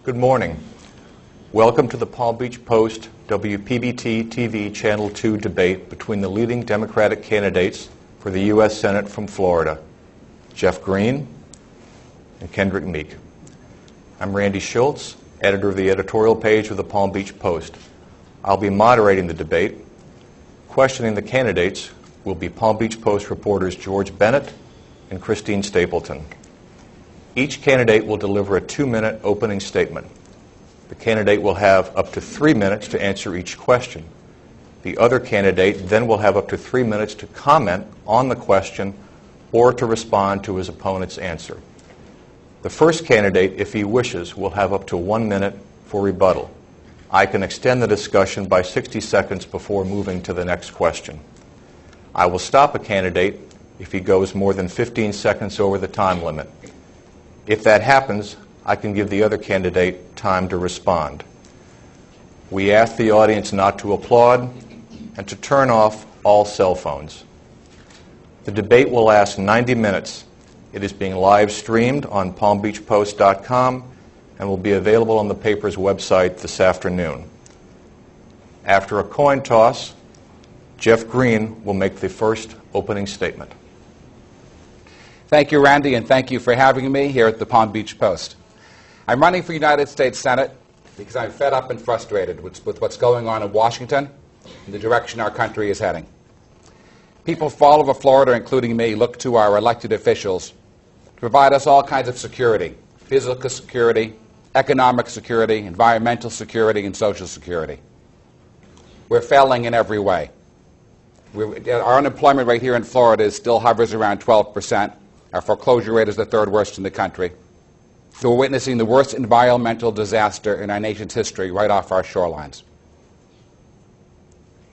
Good morning. Welcome to the Palm Beach Post WPBT TV Channel 2 debate between the leading Democratic candidates for the U.S. Senate from Florida, Jeff Greene and Kendrick Meek. I'm Randy Schultz, editor of the editorial page of the Palm Beach Post. I'll be moderating the debate. Questioning the candidates will be Palm Beach Post reporters George Bennett and Christine Stapleton. Each candidate will deliver a 2-minute opening statement. The candidate will have up to 3 minutes to answer each question. The other candidate then will have up to 3 minutes to comment on the question or to respond to his opponent's answer. The first candidate, if he wishes, will have up to 1 minute for rebuttal. I can extend the discussion by 60 seconds before moving to the next question. I will stop a candidate if he goes more than 15 seconds over the time limit. If that happens, I can give the other candidate time to respond. We ask the audience not to applaud and to turn off all cell phones. The debate will last 90 minutes. It is being live streamed on palmbeachpost.com and will be available on the paper's website this afternoon. After a coin toss, Jeff Greene will make the first opening statement. Thank you, Randy, and thank you for having me here at the Palm Beach Post. I'm running for United States Senate because I'm fed up and frustrated with what's going on in Washington and the direction our country is heading. People from all over Florida, including me, look to our elected officials to provide us all kinds of security: physical security, economic security, environmental security, and social security. We're failing in every way. Our unemployment rate here in Florida still hovers around 12%. Our foreclosure rate is the third worst in the country. So we're witnessing the worst environmental disaster in our nation's history right off our shorelines.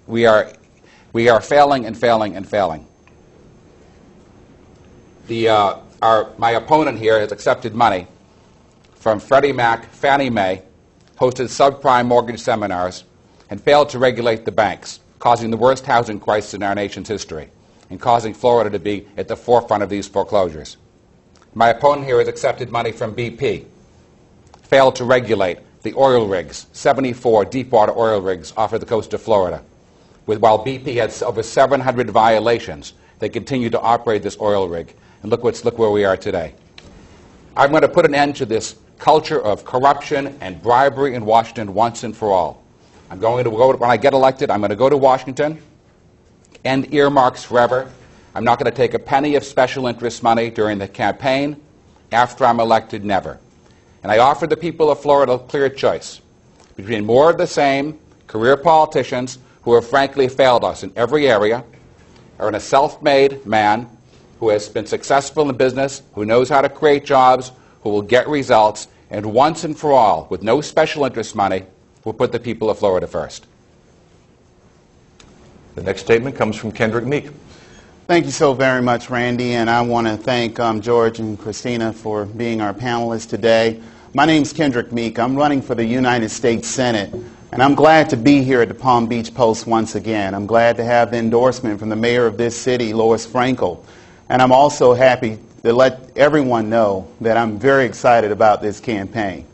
We are failing and failing and failing. My opponent here has accepted money from Freddie Mac, Fannie Mae, hosted subprime mortgage seminars, and failed to regulate the banks, causing the worst housing crisis in our nation's history, and causing Florida to be at the forefront of these foreclosures. My opponent here has accepted money from BP, failed to regulate the oil rigs, 74 deepwater oil rigs off of the coast of Florida. While BP had over 700 violations, they continued to operate this oil rig. And look where we are today. I'm going to put an end to this culture of corruption and bribery in Washington once and for all. When I get elected, I'm going to go to Washington, end earmarks forever. I'm not going to take a penny of special interest money during the campaign. After I'm elected, never. And I offer the people of Florida a clear choice between more of the same career politicians who have frankly failed us in every area, or in a self-made man who has been successful in business, who knows how to create jobs, who will get results, and once and for all, with no special interest money, will put the people of Florida first. The next statement comes from Kendrick Meek. Thank you so very much, Randy, and I want to thank George and Christina for being our panelists today. My name's Kendrick Meek. I'm running for the United States Senate, and I'm glad to be here at the Palm Beach Post once again. I'm glad to have the endorsement from the mayor of this city, Lois Frankel, and I'm also happy to let everyone know that I'm very excited about this campaign.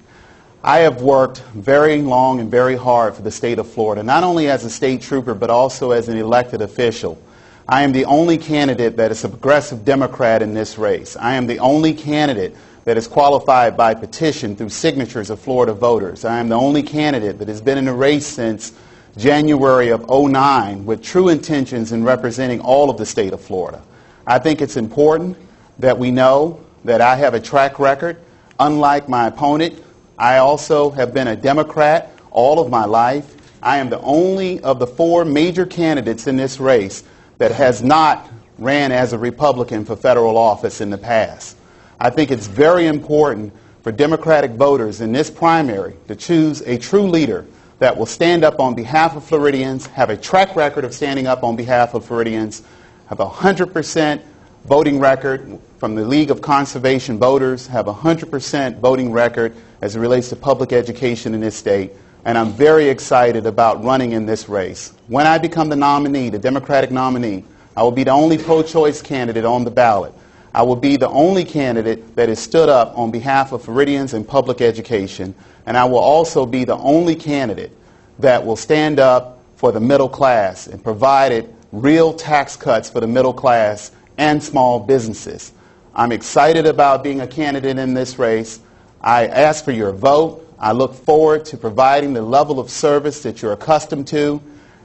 I have worked very long and very hard for the state of Florida, not only as a state trooper, but also as an elected official. I am the only candidate that is a progressive Democrat in this race. I am the only candidate that is qualified by petition through signatures of Florida voters. I am the only candidate that has been in the race since January of '09 with true intentions in representing all of the state of Florida. I think it's important that we know that I have a track record. Unlike my opponent, I also have been a Democrat all of my life. I am the only of the 4 major candidates in this race that has not ran as a Republican for federal office in the past. I think it's very important for Democratic voters in this primary to choose a true leader that will stand up on behalf of Floridians, have a track record of standing up on behalf of Floridians, have a 100% voting record from the League of Conservation Voters, have a 100% voting record as it relates to public education in this state, and I'm very excited about running in this race. When I become the nominee, the Democratic nominee, I will be the only pro-choice candidate on the ballot. I will be the only candidate that has stood up on behalf of Floridians and public education, and I will also be the only candidate that will stand up for the middle class and provided real tax cuts for the middle class and small businesses. I'm excited about being a candidate in this race. I ask for your vote. I look forward to providing the level of service that you're accustomed to,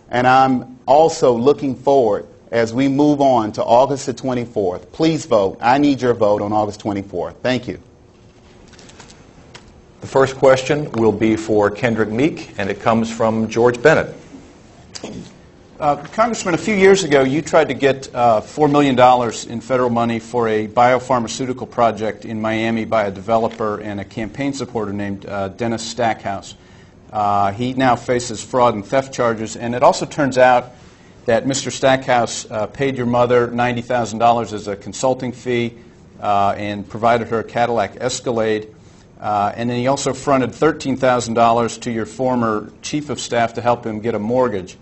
and I'm also looking forward as we move on to August the 24th. Please vote. I need your vote on August 24th. Thank you. The first question will be for Kendrick Meek, and it comes from George Bennett. Congressman, a few years ago, you tried to get $4 million in federal money for a biopharmaceutical project in Miami by a developer and a campaign supporter named Dennis Stackhouse. He now faces fraud and theft charges, and it also turns out that Mr. Stackhouse paid your mother $90,000 as a consulting fee and provided her a Cadillac Escalade. And then he also fronted $13,000 to your former chief of staff to help him get a mortgage.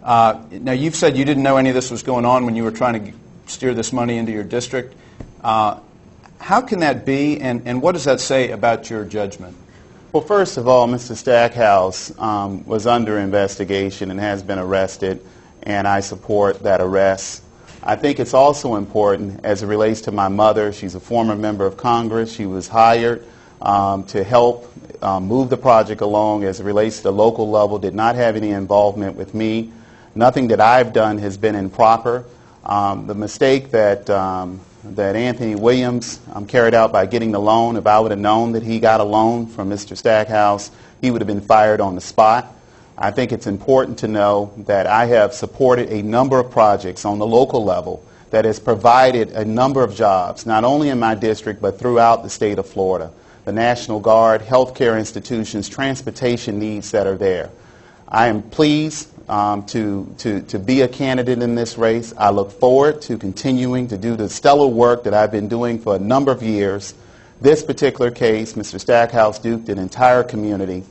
Now, you've said you didn't know any of this was going on when you were trying to steer this money into your district. How can that be, and what does that say about your judgment? Well, first of all, Mr. Stackhouse was under investigation and has been arrested, and I support that arrest. I think it's also important as it relates to my mother. She's a former member of Congress. She was hired to help move the project along as it relates to the local level, did not have any involvement with me. Nothing that I've done has been improper. The mistake that Anthony Williams carried out by getting the loan, if I would have known that he got a loan from Mr. Stackhouse, he would have been fired on the spot. I think it's important to know that I have supported a number of projects on the local level that has provided a number of jobs, not only in my district, but throughout the state of Florida. The National Guard, healthcare institutions, transportation needs that are there. I am pleased to be a candidate in this race. I look forward to continuing to do the stellar work that I've been doing for a number of years. This particular case, Mr. Stackhouse duped an entire community.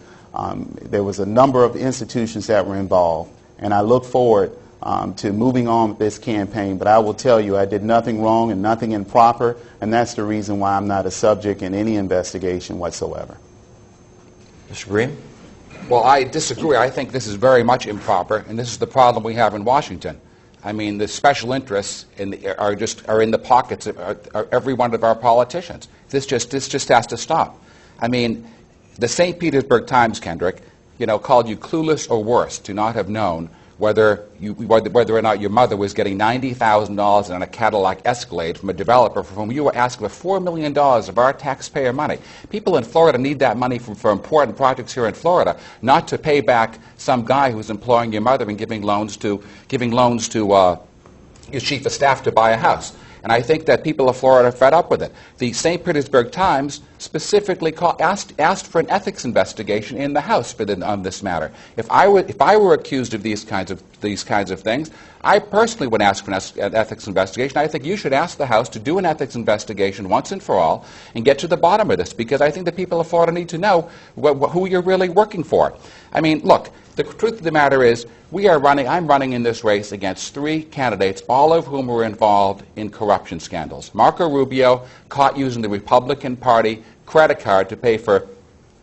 There was a number of institutions that were involved, and I look forward to moving on with this campaign. But I will tell you, I did nothing wrong and nothing improper, and that's the reason why I'm not a subject in any investigation whatsoever. Mr. Greene? Well, I disagree. I think this is very much improper, and this is the problem we have in Washington. I mean, the special interests are in the pockets of every one of our politicians. This just has to stop. I mean, the St. Petersburg Times, Kendrick, called you clueless or worse to not have known whether or not your mother was getting $90,000 in a Cadillac Escalade from a developer for whom you were asking for $4 million of our taxpayer money. People in Florida need that money for important projects here in Florida, not to pay back some guy who's employing your mother and giving loans to your chief of staff to buy a house. And I think that people of Florida are fed up with it. The St. Petersburg Times specifically asked for an ethics investigation in the House on this matter. If I were accused of these kinds of things, I personally would ask for an ethics investigation. I think you should ask the House to do an ethics investigation once and for all and get to the bottom of this, because I think the people of Florida need to know who you're really working for. I mean, look, the truth of the matter is, I'm running in this race against 3 candidates, all of whom were involved in corruption scandals. Marco Rubio, caught using the Republican Party credit card to pay for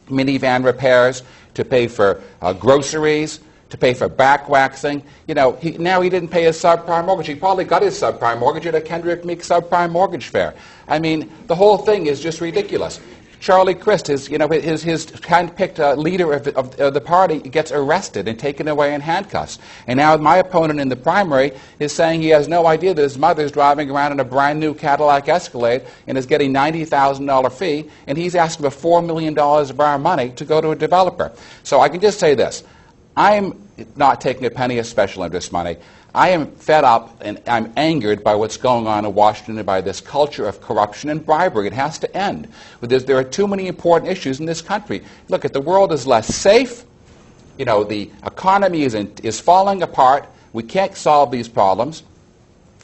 minivan repairs, to pay for groceries, to pay for back waxing. Now he didn't pay his subprime mortgage. He probably got his subprime mortgage at a Kendrick Meek subprime mortgage fair. I mean, the whole thing is just ridiculous. Charlie Crist, his hand-picked leader of the party, gets arrested and taken away in handcuffs. And now my opponent in the primary is saying he has no idea that his mother's driving around in a brand-new Cadillac Escalade and is getting $90,000 fee, and he's asking for $4 million of our money to go to a developer. So I can just say this. I'm not taking a penny of special interest money. I am fed up and I'm angered by what's going on in Washington and by this culture of corruption and bribery. It has to end. There are too many important issues in this country. Look, the world is less safe. The economy is falling apart. We can't solve these problems.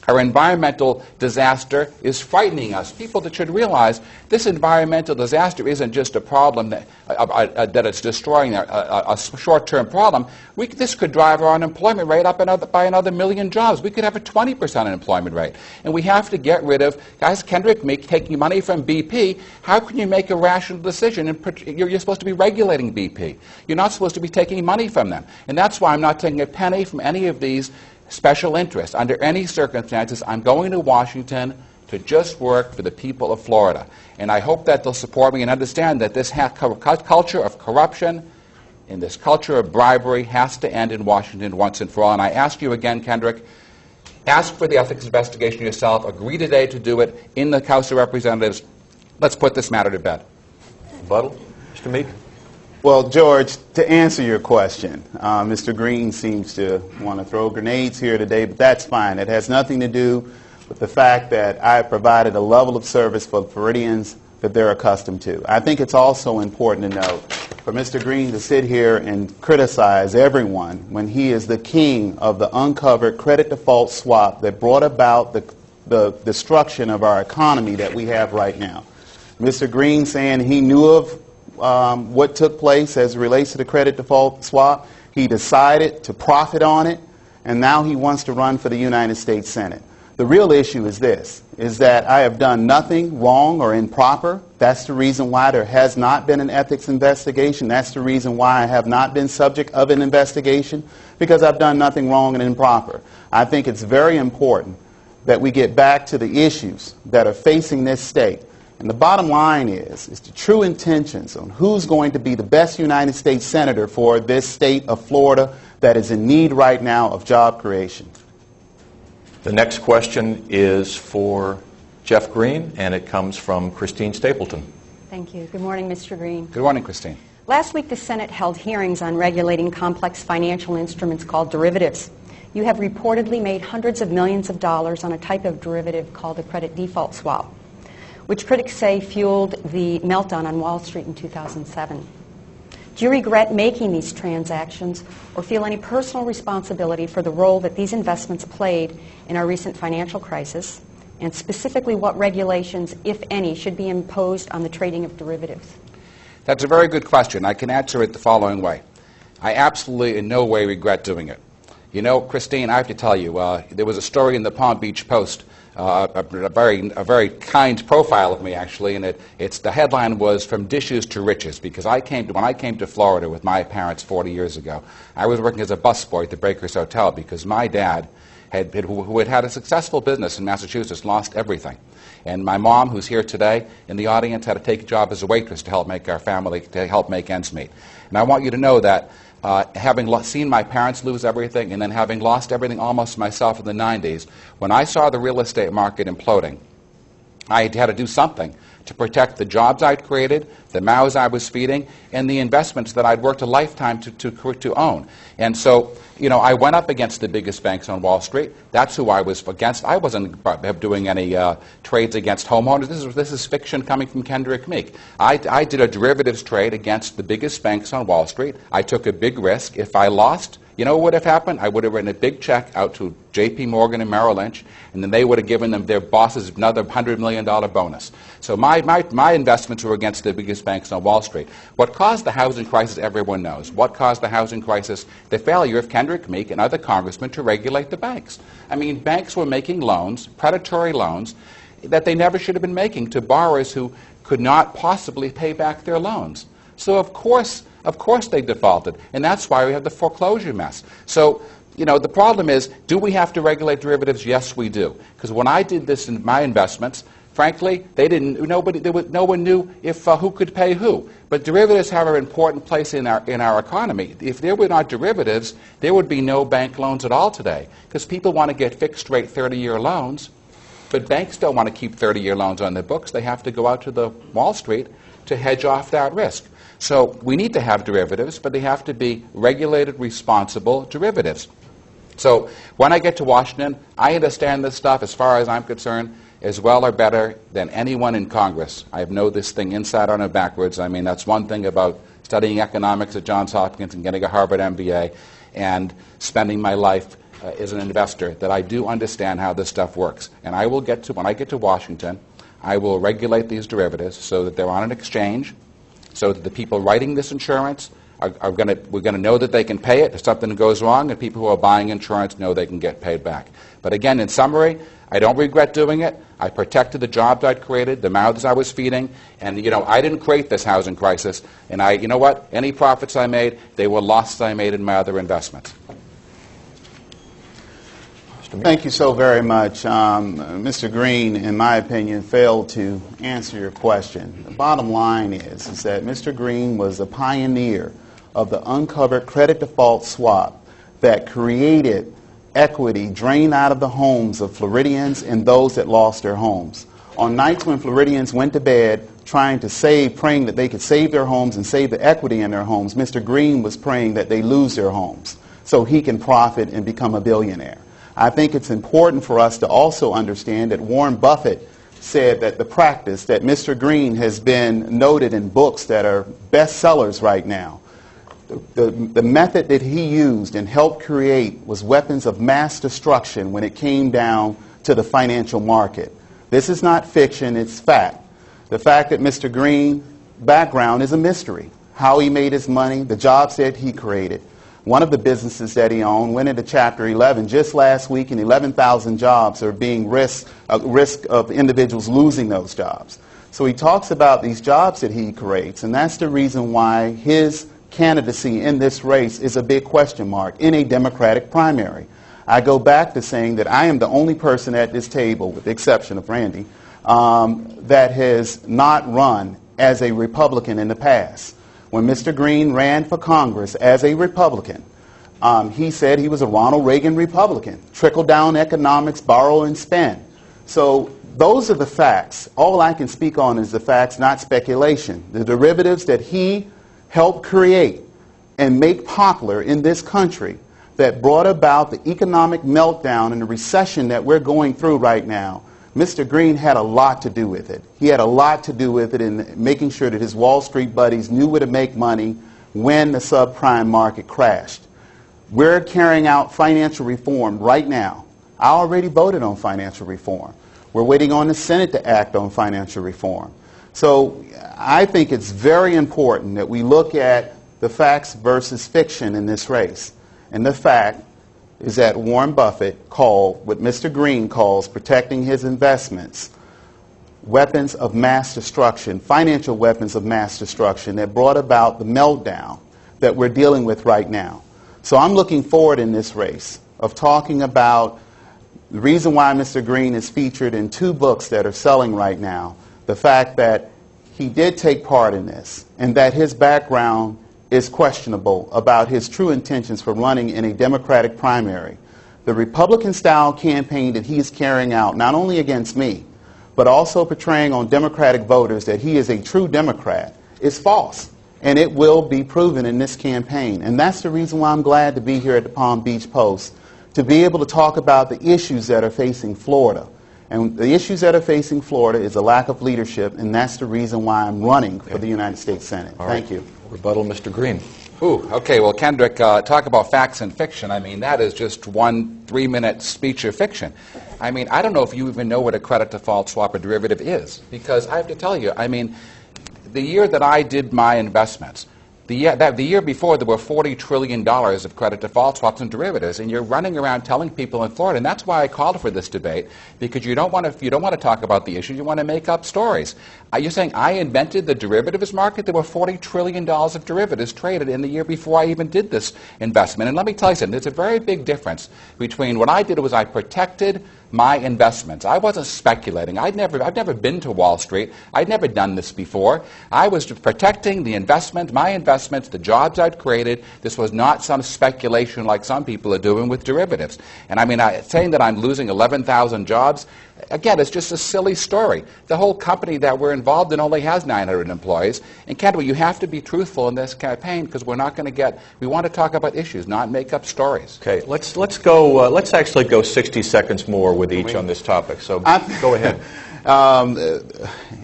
Our environmental disaster is frightening us. People that should realize this environmental disaster isn't just a problem that it's destroying a short-term problem. This could drive our unemployment rate up by another 1 million jobs. We could have a 20% unemployment rate. And we have to get rid of, guys, Kendrick, Meek, taking money from BP. How can you make a rational decision? You're supposed to be regulating BP. You're not supposed to be taking money from them. And that's why I'm not taking a penny from any of these special interests. Under any circumstances, I'm going to Washington to just work for the people of Florida. And I hope that they'll support me and understand that this culture of corruption and this culture of bribery has to end in Washington once and for all. And I ask you again, Kendrick, ask for the ethics investigation yourself. Agree today to do it in the House of Representatives. Let's put this matter to bed. Rebuttal? Mr. Meek? Well, George, to answer your question, Mr. Greene seems to want to throw grenades here today, but that's fine. It has nothing to do with the fact that I have provided a level of service for Floridians that they're accustomed to. I think it's also important to note for Mr. Greene to sit here and criticize everyone when he is the king of the uncovered credit default swap that brought about the destruction of our economy that we have right now. Mr. Greene saying he knew of what took place as it relates to the credit default swap. He decided to profit on it, and now he wants to run for the United States Senate. The real issue is this, is that I have done nothing wrong or improper. That's the reason why there has not been an ethics investigation. That's the reason why I have not been subject of an investigation, because I've done nothing wrong and improper. I think it's very important that we get back to the issues that are facing this state. And the bottom line is the true intentions on who's going to be the best United States Senator for this state of Florida that is in need right now of job creation. The next question is for Jeff Greene, and it comes from Christine Stapleton. Thank you. Good morning, Mr. Greene. Good morning, Christine. Last week, the Senate held hearings on regulating complex financial instruments called derivatives. You have reportedly made hundreds of millions of dollars on a type of derivative called a credit default swap, which critics say fueled the meltdown on Wall Street in 2007. Do you regret making these transactions or feel any personal responsibility for the role that these investments played in our recent financial crisis, and specifically what regulations, if any, should be imposed on the trading of derivatives? That's a very good question. I can answer it the following way. I absolutely in no way regret doing it. You know, Christine, I have to tell you, there was a story in the Palm Beach Post, a very kind profile of me, actually, and the headline was "From Dishes to Riches," because when I came to Florida with my parents 40 years ago, I was working as a busboy at the Breakers Hotel because my dad, who had had a successful business in Massachusetts, lost everything. And my mom, who's here today in the audience, had to take a job as a waitress to help make ends meet. And I want you to know that having seen my parents lose everything and then having lost everything almost myself in the 90s, when I saw the real estate market imploding, I had to do something to protect the jobs I'd created, the mouths I was feeding, and the investments that I'd worked a lifetime to own. And so, you know, I went up against the biggest banks on Wall Street. That's who I was against. I wasn't doing any trades against homeowners. This is fiction coming from Kendrick Meek. I did a derivatives trade against the biggest banks on Wall Street. I took a big risk. If I lost, you know what would have happened? I would have written a big check out to J.P. Morgan and Merrill Lynch, and then they would have given them their bosses another $100 million bonus. So my investments were against the biggest banks on Wall Street. What caused the housing crisis, everyone knows. What caused the housing crisis? The failure of Kendrick Meek and other congressmen to regulate the banks. I mean, banks were making loans, predatory loans, that they never should have been making to borrowers who could not possibly pay back their loans. So of course they defaulted, and that's why we have the foreclosure mess. So, you know, the problem is, do we have to regulate derivatives? Yes, we do. Because when I did this in my investments, frankly, no one knew if who could pay who. But derivatives have an important place in our economy. If there were not derivatives, there would be no bank loans at all today, because people want to get fixed-rate 30-year loans, but banks don't want to keep 30-year loans on their books. They have to go out to the Wall Street to hedge off that risk. So we need to have derivatives, but they have to be regulated, responsible derivatives. So when I get to Washington, I understand this stuff, as far as I'm concerned, as well or better than anyone in Congress. I know this thing inside out and backwards. I mean, that's one thing about studying economics at Johns Hopkins and getting a Harvard MBA and spending my life as an investor that I do understand how this stuff works. And I will get to, when I get to Washington, I will regulate these derivatives so that they're on an exchange, so that the people writing this insurance we're going to know that they can pay it if something goes wrong, and people who are buying insurance know they can get paid back. But again, in summary, I don't regret doing it. I protected the jobs I'd created, the mouths I was feeding, and I didn't create this housing crisis. And you know what? Any profits I made, they were losses I made in my other investments. Thank you so very much. Mr. Greene, in my opinion, failed to answer your question. The bottom line is that Mr. Greene was a pioneer of the uncovered credit default swap that created equity drained out of the homes of Floridians and those that lost their homes. On nights when Floridians went to bed trying to save, praying that they could save their homes and save the equity in their homes, Mr. Greene was praying that they lose their homes so he can profit and become a billionaire. I think it's important for us to also understand that Warren Buffett said that the practice that Mr. Greene has been noted in books that are bestsellers right now, the method that he used and helped create was weapons of mass destruction when it came down to the financial market. This is not fiction, it's fact. The fact that Mr. Greene's background is a mystery. How he made his money, the jobs that he created. One of the businesses that he owned went into Chapter 11 just last week, and 11,000 jobs are being risk of individuals losing those jobs. So he talks about these jobs that he creates, and that's the reason why his candidacy in this race is a big question mark in a Democratic primary. I go back to saying that I am the only person at this table, with the exception of Randy, that has not run as a Republican in the past. When Mr. Greene ran for Congress as a Republican, he said he was a Ronald Reagan Republican. Trickle-down economics, borrow and spend. So those are the facts. All I can speak on is the facts, not speculation. The derivatives that he helped create and make popular in this country that brought about the economic meltdown and the recession that we're going through right now, Mr. Greene had a lot to do with it. He had a lot to do with it in making sure that his Wall Street buddies knew where to make money when the subprime market crashed. We're carrying out financial reform right now. I already voted on financial reform. We're waiting on the Senate to act on financial reform. So I think it's very important that we look at the facts versus fiction in this race. And the fact is that Warren Buffett called what Mr. Greene calls protecting his investments weapons of mass destruction, financial weapons of mass destruction that brought about the meltdown that we're dealing with right now. So I'm looking forward in this race of talking about the reason why Mr. Greene is featured in 2 books that are selling right now, the fact that he did take part in this and that his background is questionable about his true intentions for running in a Democratic primary. The Republican-style campaign that he is carrying out, not only against me, but also portraying on Democratic voters that he is a true Democrat, is false. And it will be proven in this campaign. And that's the reason why I'm glad to be here at the Palm Beach Post, to be able to talk about the issues that are facing Florida. And the issues that are facing Florida is a lack of leadership, and that's the reason why I'm running for the United States Senate. Thank you. Rebuttal, Mr. Greene. Ooh, okay, well, Kendrick, talk about facts and fiction. I mean, that is just one 3-minute speech of fiction. I mean, I don't know if you even know what a credit default swap or derivative is, because I have to tell you, I mean, the year that I did my investments, the year before, there were $40 trillion of credit default swaps and derivatives, and you're running around telling people in Florida, and that's why I called for this debate, because you don't want to talk about the issue, you want to make up stories. You're saying I invented the derivatives market? There were $40 trillion of derivatives traded in the year before I even did this investment. And let me tell you something, there's a very big difference between what I did was I protected my investments. I wasn't speculating. I've never been to Wall Street. I'd never done this before. I was protecting the investment, my investments, the jobs I'd created. This was not some speculation like some people are doing with derivatives. And I mean, saying that I'm losing 11,000 jobs, again, it's just a silly story. The whole company that we're involved in only has 900 employees. And Kendrick, you have to be truthful in this campaign, because we're not going to get, we want to talk about issues, not make up stories. Okay, let's actually go 60 seconds more with each on this topic. So go ahead.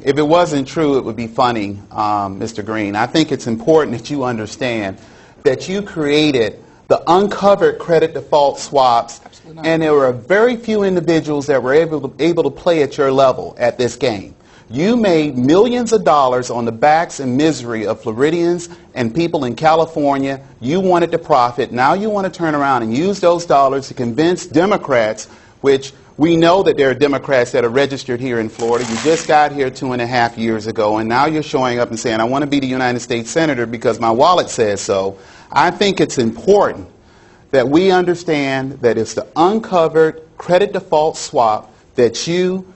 If it wasn't true, it would be funny, Mr. Greene. I think it's important that you understand that you created the uncovered credit default swaps, and there were very few individuals that were able to play at your level at this game. You made millions of dollars on the backs and misery of Floridians and people in California. You wanted to profit. Now you want to turn around and use those dollars to convince Democrats, which we know that there are Democrats that are registered here in Florida. You just got here 2.5 years ago, and now you're showing up and saying, I want to be the United States Senator because my wallet says so. I think it's important that we understand that it's the uncovered credit default swap that you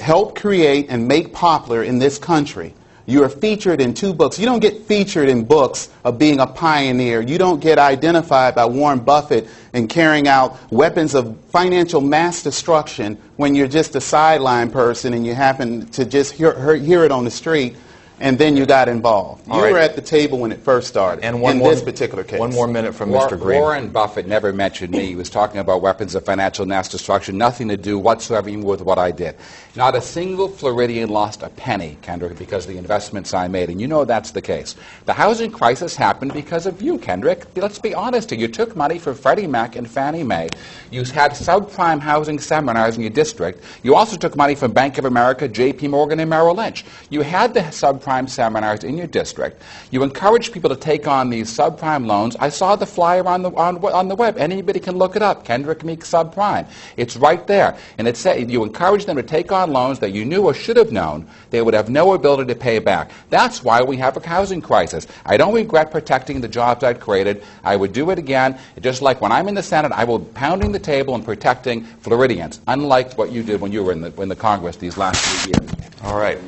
help create and make popular in this country. You are featured in 2 books. You don't get featured in books of being a pioneer. You don't get identified by Warren Buffett and carrying out weapons of financial mass destruction when you're just a sideline person and you happen to just hear it on the street, and then you got involved. You were at the table when it first started, and in this particular case. One more minute from Mr. Greene. Warren Buffett never mentioned me. He was talking about weapons of financial mass destruction, nothing to do whatsoever with what I did. Not a single Floridian lost a penny, Kendrick, because of the investments I made, and you know that's the case. The housing crisis happened because of you, Kendrick. Let's be honest here. You took money from Freddie Mac and Fannie Mae. You had subprime housing seminars in your district. You also took money from Bank of America, J.P. Morgan, and Merrill Lynch. You had the subprime seminars in your district. You encouraged people to take on these subprime loans. I saw the flyer on the web. Anybody can look it up. Kendrick Meek subprime. It's right there. And it said you encouraged them to take on loans that you knew or should have known they would have no ability to pay back. That's why we have a housing crisis. I don't regret protecting the jobs I've created. I would do it again. Just like when I'm in the Senate, I will be pounding the table and protecting Floridians, unlike what you did when you were in the Congress these last 3 years. All right.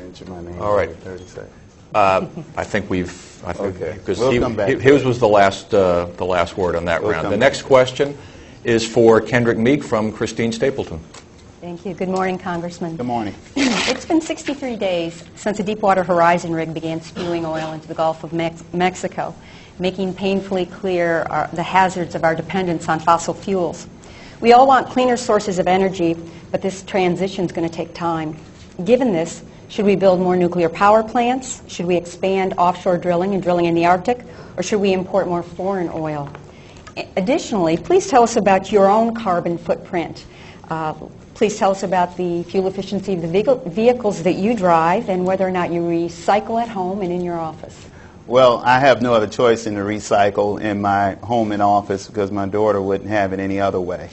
All right. 30 seconds. I think we've. Okay. Because We'll come back. his was the last word on that round. The next question is for Kendrick Meek from Christine Stapleton. Thank you. Good morning, Congressman. Good morning. It's been 63 days since a Deepwater Horizon rig began spewing oil into the Gulf of Mexico, making painfully clear the hazards of our dependence on fossil fuels. We all want cleaner sources of energy, but this transition is going to take time. Given this, should we build more nuclear power plants? Should we expand offshore drilling and drilling in the Arctic? Or should we import more foreign oil? Additionally, please tell us about your own carbon footprint. Please tell us about the fuel efficiency of the vehicles that you drive and whether or not you recycle at home and in your office. Well, I have no other choice than to recycle in my home and office because my daughter wouldn't have it any other way.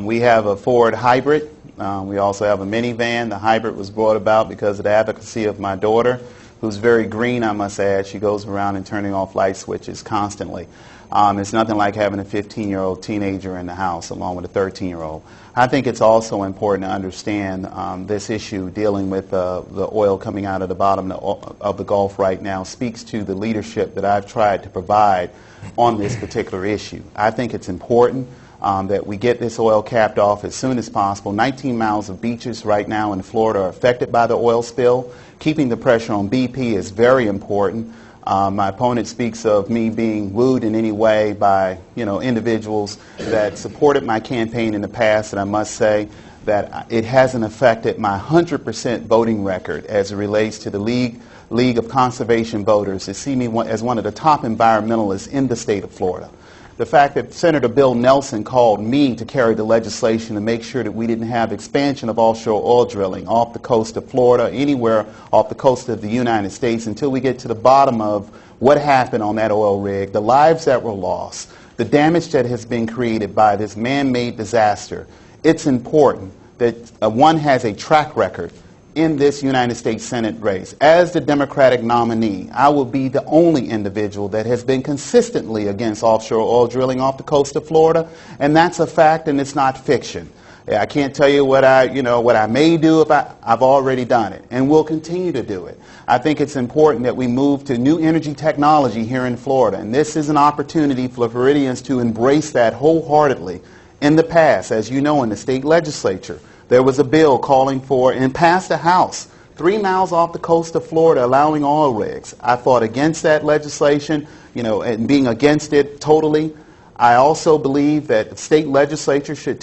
We have a Ford hybrid. We also have a minivan. The hybrid was brought about because of the advocacy of my daughter, who's very green, I must add. She goes around and turning off light switches constantly. It's nothing like having a 15-year-old teenager in the house along with a 13-year-old. I think it's also important to understand this issue dealing with the oil coming out of the bottom of the Gulf right now speaks to the leadership that I've tried to provide on this particular issue. I think it's important that we get this oil capped off as soon as possible. 19 miles of beaches right now in Florida are affected by the oil spill. Keeping the pressure on BP is very important. My opponent speaks of me being wooed in any way by, individuals that supported my campaign in the past, and I must say that it hasn't affected my 100% voting record as it relates to the League of Conservation Voters that see me as one of the top environmentalists in the state of Florida. The fact that Senator Bill Nelson called me to carry the legislation to make sure that we didn't have expansion of offshore oil drilling off the coast of Florida, anywhere off the coast of the United States, until we get to the bottom of what happened on that oil rig, the lives that were lost, the damage that has been created by this man-made disaster. It's important that one has a track record in this United States Senate race. As the Democratic nominee, I will be the only individual that has been consistently against offshore oil drilling off the coast of Florida, and that's a fact and it's not fiction. I can't tell you what I may do if I've already done it, and will continue to do it. I think it's important that we move to new energy technology here in Florida, and this is an opportunity for Floridians to embrace that wholeheartedly. In the past, as you know, in the state legislature, there was a bill calling for, and passed the House, 3 miles off the coast of Florida allowing oil rigs. I fought against that legislation, and being against it totally. I also believe that the state legislature should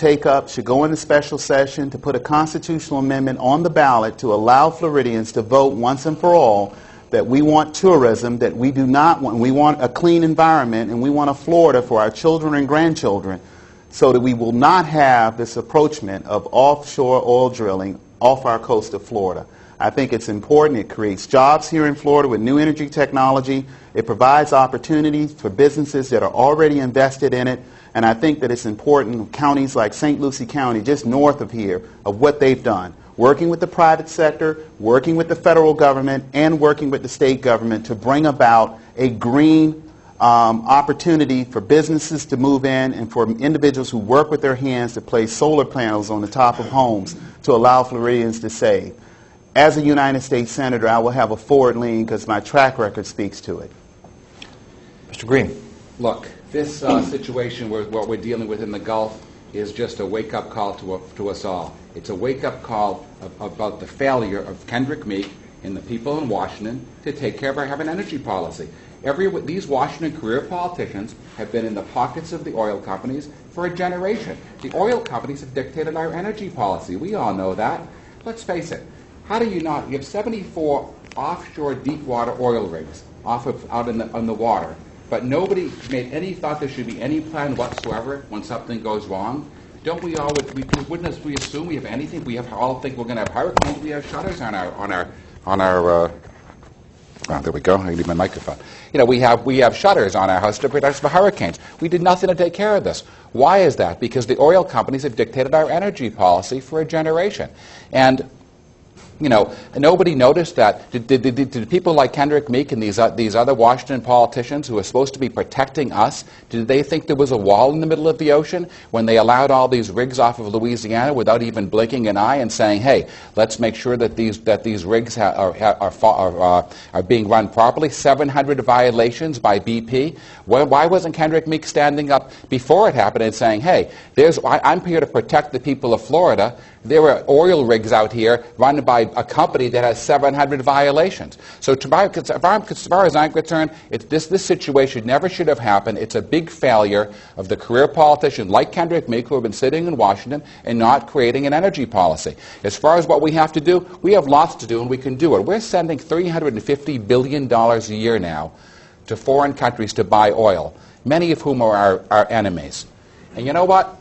go into special session to put a constitutional amendment on the ballot to allow Floridians to vote once and for all that we want tourism, that we do not want. We want a clean environment, and we want a Florida for our children and grandchildren, so that we will not have this approachment of offshore oil drilling off our coast of Florida. I think it's important. It creates jobs here in Florida with new energy technology. It provides opportunities for businesses that are already invested in it. And I think that it's important, counties like St. Lucie County, just north of here, of what they've done. Working with the private sector, working with the federal government, and working with the state government to bring about a green opportunity for businesses to move in and for individuals who work with their hands to place solar panels on the top of homes to allow Floridians to save. As a United States Senator, I will have a forward lean because my track record speaks to it. Mr. Greene. Look, this situation what we're dealing with in the Gulf is just a wake-up call to us all. It's a wake-up call about the failure of Kendrick, Meek, and the people in Washington to take care of our an energy policy. These Washington career politicians have been in the pockets of the oil companies for a generation. The oil companies have dictated our energy policy. We all know that. Let's face it. How do you not? You have 74 offshore deep-water oil rigs out on the water, but nobody made any thought there should be any plan whatsoever when something goes wrong. Don't we all? Wouldn't we assume we have anything? We all think we're going to have hurricanes. We have shutters on our. Oh, there we go. I need my microphone. You know, we have shutters on our house to protect us from hurricanes. We did nothing to take care of this. Why is that? Because the oil companies have dictated our energy policy for a generation, and you know, nobody noticed that. Did people like Kendrick, Meek, and these other Washington politicians who are supposed to be protecting us, did they think there was a wall in the middle of the ocean when they allowed all these rigs off of Louisiana without even blinking an eye and saying, hey, let's make sure that these rigs are being run properly? 700 violations by BP. Why wasn't Kendrick, Meek standing up before it happened and saying, hey, I'm here to protect the people of Florida. There are oil rigs out here run by a company that has 700 violations. So as far as I'm concerned, this situation never should have happened. It's a big failure of the career politicians like Kendrick, Meek, who have been sitting in Washington and not creating an energy policy. As far as what we have to do, we have lots to do, and we can do it. We're sending $350 billion a year now to foreign countries to buy oil, many of whom are our enemies. And you know what?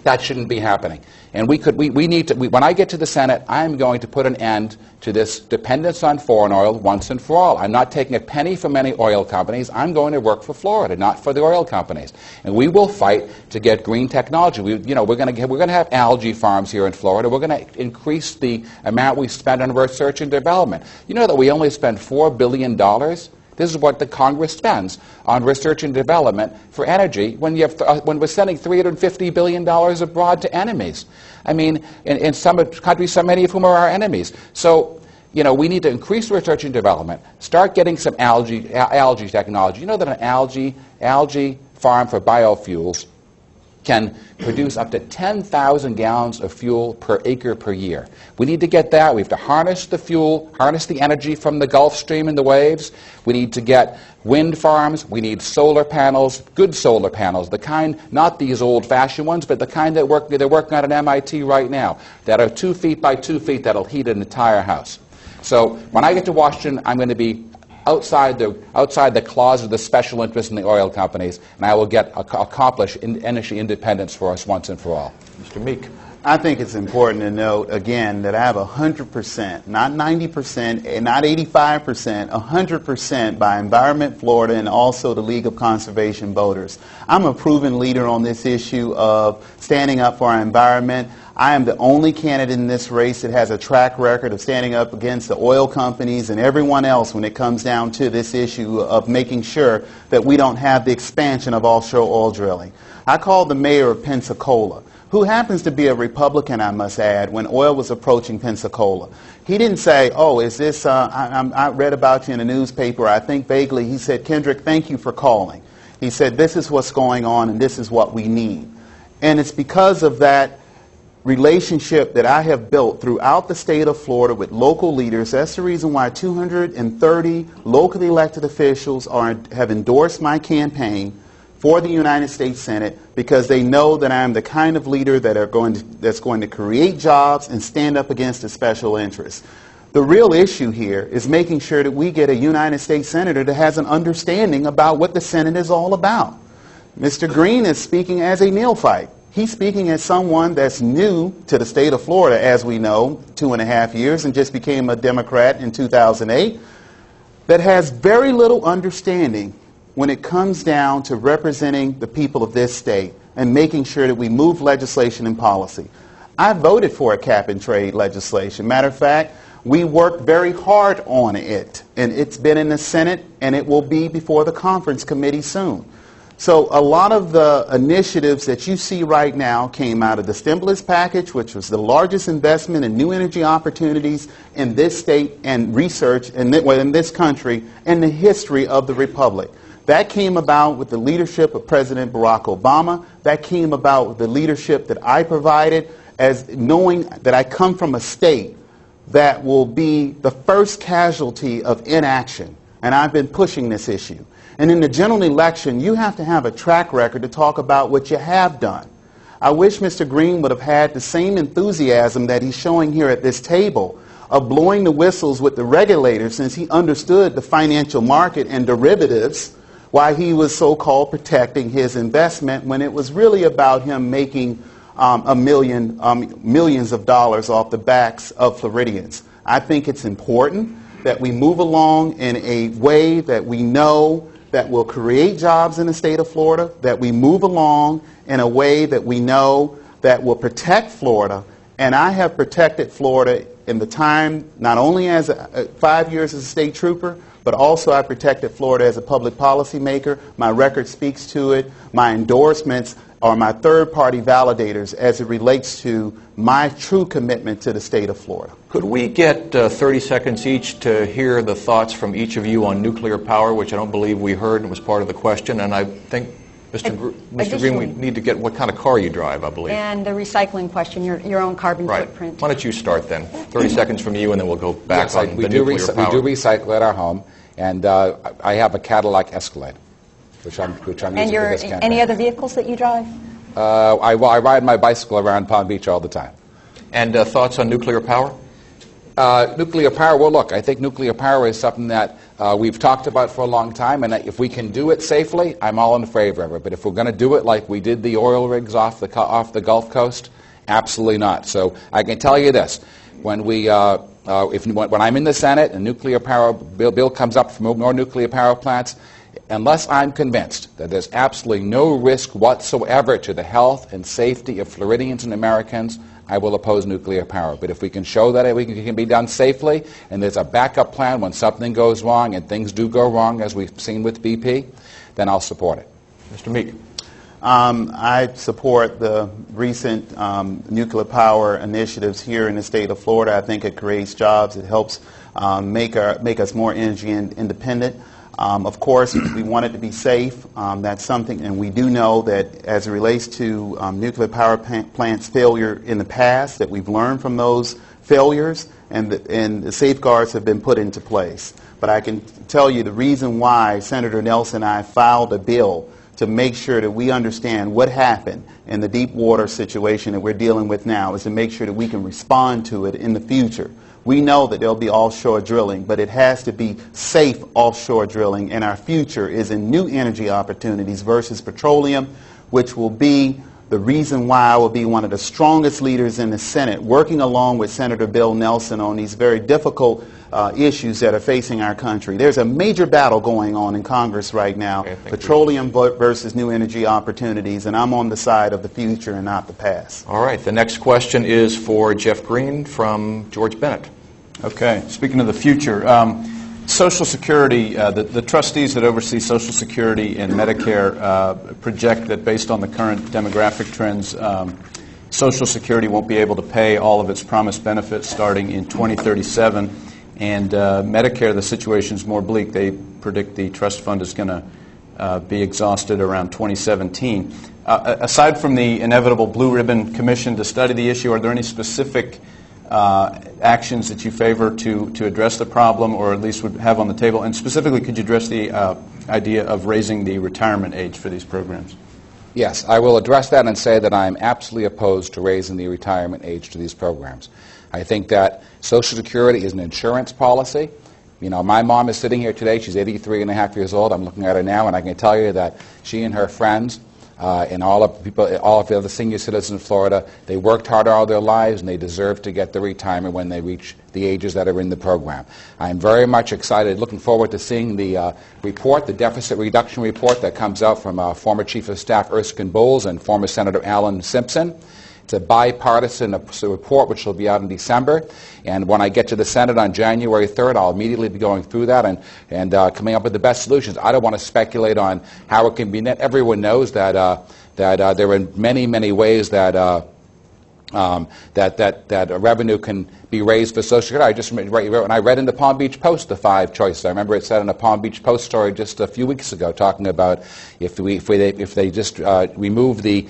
That shouldn't be happening. And when I get to the Senate, I'm going to put an end to this dependence on foreign oil once and for all. I'm not taking a penny from any oil companies. I'm going to work for Florida, not for the oil companies. And we will fight to get green technology. We're going to have algae farms here in Florida. We're going to increase the amount we spend on research and development. You know that we only spend $4 billion. This is what the Congress spends on research and development for energy when we're sending $350 billion abroad to enemies. I mean, in some countries, so many of whom are our enemies. So, you know, we need to increase research and development, start getting some algae technology. You know that an algae farm for biofuels can produce up to 10,000 gallons of fuel per acre per year. We need to get that. We have to harness the fuel, harness the energy from the Gulf Stream and the waves. We need to get wind farms. We need solar panels, good solar panels, the kind, not these old-fashioned ones, but the kind they're working on at MIT right now, that are 2 feet by 2 feet that'll heat an entire house. So when I get to Washington, I'm going to be outside the clause of the special interest in the oil companies, and I will accomplish energy independence for us once and for all. Mr. Meek. I think it's important to note, again, that I have 100%, not 90%, and not 85%, 100% by Environment Florida and also the League of Conservation Voters. I'm a proven leader on this issue of standing up for our environment. I am the only candidate in this race that has a track record of standing up against the oil companies and everyone else when it comes down to this issue of making sure that we don't have the expansion of offshore oil drilling. I called the mayor of Pensacola, who happens to be a Republican, I must add, when oil was approaching Pensacola. He didn't say, oh, is this, I read about you in a newspaper, I think vaguely. He said, Kendrick, thank you for calling. He said, this is what's going on and this is what we need. And it's because of that relationship that I have built throughout the state of Florida with local leaders. That's the reason why 230 locally elected officials have endorsed my campaign for the United States Senate, because they know that I am the kind of leader that's going to create jobs and stand up against the special interests. The real issue here is making sure that we get a United States Senator that has an understanding about what the Senate is all about. Mr. Greene is speaking as a neophyte. He's speaking as someone that's new to the state of Florida, as we know, 2.5 years, and just became a Democrat in 2008, that has very little understanding when it comes down to representing the people of this state and making sure that we move legislation and policy. I voted for a cap-and-trade legislation. Matter of fact, we worked very hard on it, and it's been in the Senate, and it will be before the conference committee soon. So a lot of the initiatives that you see right now came out of the stimulus package, which was the largest investment in new energy opportunities in this state and research in this country in the history of the Republic. That came about with the leadership of President Barack Obama. That came about with the leadership that I provided, as knowing that I come from a state that will be the first casualty of inaction. And I've been pushing this issue. And in the general election, you have to have a track record to talk about what you have done. I wish Mr. Greene would have had the same enthusiasm that he's showing here at this table of blowing the whistles with the regulators, since he understood the financial market and derivatives, why he was so-called protecting his investment when it was really about him making millions of dollars off the backs of Floridians. I think it's important that we move along in a way that we know that will create jobs in the state of Florida, that we move along in a way that we know that will protect Florida. And I have protected Florida in the time, not only as 5 years as a state trooper, but also I protected Florida as a public policy maker. My record speaks to it. My endorsements are my third-party validators as it relates to my true commitment to the state of Florida. Could we get 30 seconds each to hear the thoughts from each of you on nuclear power, which I don't believe we heard and was part of the question? And I think, Mr. Greene, we need to get what kind of car you drive, I believe. And the recycling question, your own carbon footprint. Why don't you start then? 30 seconds from you, and then we'll go back on we the do nuclear power. We do recycle at our home, and I have a Cadillac Escalade, which I'm using for this campaign. Any other vehicles that you drive? I ride my bicycle around Palm Beach all the time. And thoughts on nuclear power? Nuclear power, well, look, I think nuclear power is something that we've talked about for a long time, and if we can do it safely, I'm all in favor of it. But if we're going to do it like we did the oil rigs off the Gulf Coast, absolutely not. So I can tell you this. When I'm in the Senate and nuclear power bill comes up for more nuclear power plants, unless I'm convinced that there's absolutely no risk whatsoever to the health and safety of Floridians and Americans, I will oppose nuclear power. But if we can show that it can be done safely, and there's a backup plan when something goes wrong, and things do go wrong, as we've seen with BP, then I'll support it. Mr. Meek. I support the recent nuclear power initiatives here in the state of Florida. I think it creates jobs. It helps make us more energy independent. Of course, we want it to be safe. That's something, and we do know that as it relates to nuclear power plants failure in the past, that we've learned from those failures, and the safeguards have been put into place. But I can tell you the reason why Senator Nelson and I filed a bill to make sure that we understand what happened in the deep water situation that we're dealing with now is to make sure that we can respond to it in the future. We know that there'll be offshore drilling, but it has to be safe offshore drilling, and our future is in new energy opportunities versus petroleum, which will be the reason why I will be one of the strongest leaders in the Senate, working along with Senator Bill Nelson on these very difficult issues that are facing our country. There's a major battle going on in Congress right now, petroleum versus new energy opportunities, and I'm on the side of the future and not the past. All right, the next question is for Jeff Greene from George Bennett. Okay, speaking of the future, Social Security, the trustees that oversee Social Security and Medicare project that based on the current demographic trends, Social Security won't be able to pay all of its promised benefits starting in 2037. And Medicare, the situation is more bleak. They predict the trust fund is going to be exhausted around 2017. Aside from the inevitable Blue Ribbon Commission to study the issue, are there any specific actions that you favor to address the problem, or at least would have on the table? And specifically, could you address the idea of raising the retirement age for these programs? Yes, I will address that and say that I'm absolutely opposed to raising the retirement age to these programs. I think that Social Security is an insurance policy. You know, my mom is sitting here today. She's 83 and a half years old. I'm looking at her now, and I can tell you that she and her friends and all of the other senior citizens in Florida, they worked hard all their lives, and they deserve to get the retirement when they reach the ages that are in the program. I'm very much excited, looking forward to seeing the report, the deficit reduction report that comes out from former Chief of Staff Erskine Bowles and former Senator Alan Simpson. It's a bipartisan report which will be out in December, and when I get to the Senate on January 3rd, I'll immediately be going through that and coming up with the best solutions. I don't want to speculate on how it can be net. Everyone knows that there are many, many ways that revenue can be raised for Social Security. When I read in the Palm Beach Post the 5 choices, I remember it said in a Palm Beach Post story just a few weeks ago, talking about if they just remove the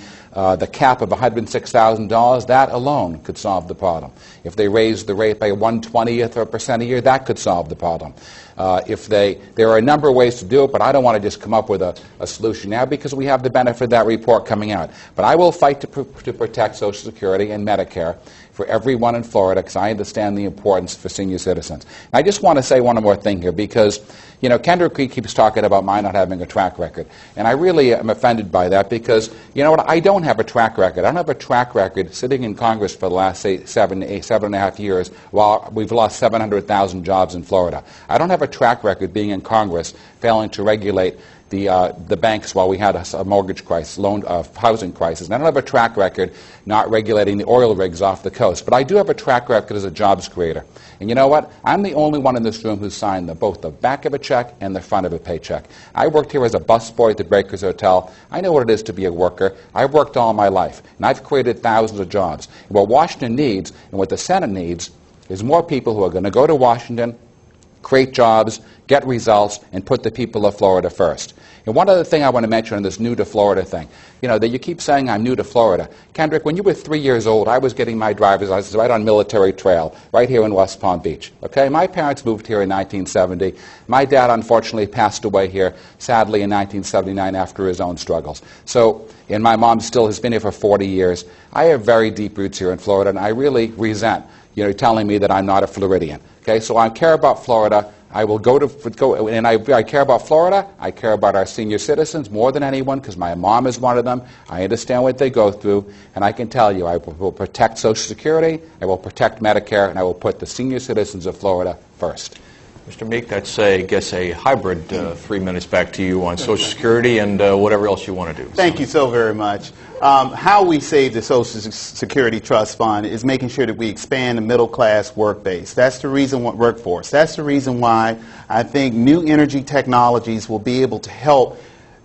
cap of $106,000, that alone could solve the problem. If they raise the rate by 1/20% a year, that could solve the problem. There are a number of ways to do it, but I don't want to just come up with a solution now because we have the benefit of that report coming out. But I will fight to protect Social Security and Medicare for everyone in Florida, because I understand the importance for senior citizens. And I just want to say one more thing here, because you know, Kendrick keeps talking about my not having a track record. And I really am offended by that because, you know what, I don't have a track record. I don't have a track record sitting in Congress for the last, say, 7.5 years while we've lost 700,000 jobs in Florida. I don't have a track record being in Congress failing to regulate the banks while we had a mortgage crisis, housing crisis. And I don't have a track record not regulating the oil rigs off the coast. But I do have a track record as a jobs creator. And you know what? I'm the only one in this room who signed both the back of a check and the front of a paycheck. I worked here as a busboy at the Breakers Hotel. I know what it is to be a worker. I've worked all my life. And I've created thousands of jobs. And what Washington needs and what the Senate needs is more people who are going to go to Washington, create jobs, get results, and put the people of Florida first. And one other thing I want to mention on this new to Florida thing, you know, that you keep saying I'm new to Florida. Kendrick, when you were 3 years old, I was getting my driver's license right on Military Trail, right here in West Palm Beach. Okay, my parents moved here in 1970. My dad, unfortunately, passed away here, sadly, in 1979 after his own struggles. So, and my mom still has been here for 40 years. I have very deep roots here in Florida, and I really resent, you know, telling me that I'm not a Floridian. Okay, so I care about Florida. I will and I care about Florida. I care about our senior citizens more than anyone because my mom is one of them. I understand what they go through, and I can tell you I will protect Social Security, I will protect Medicare, and I will put the senior citizens of Florida first. Mr. Meek, that's, I guess, a hybrid 3 minutes back to you on Social Security and whatever else you want to do. Thank you so very much. How we save the Social Security Trust Fund is making sure that we expand the middle-class work base. That's the reason why, workforce. That's the reason why I think new energy technologies will be able to help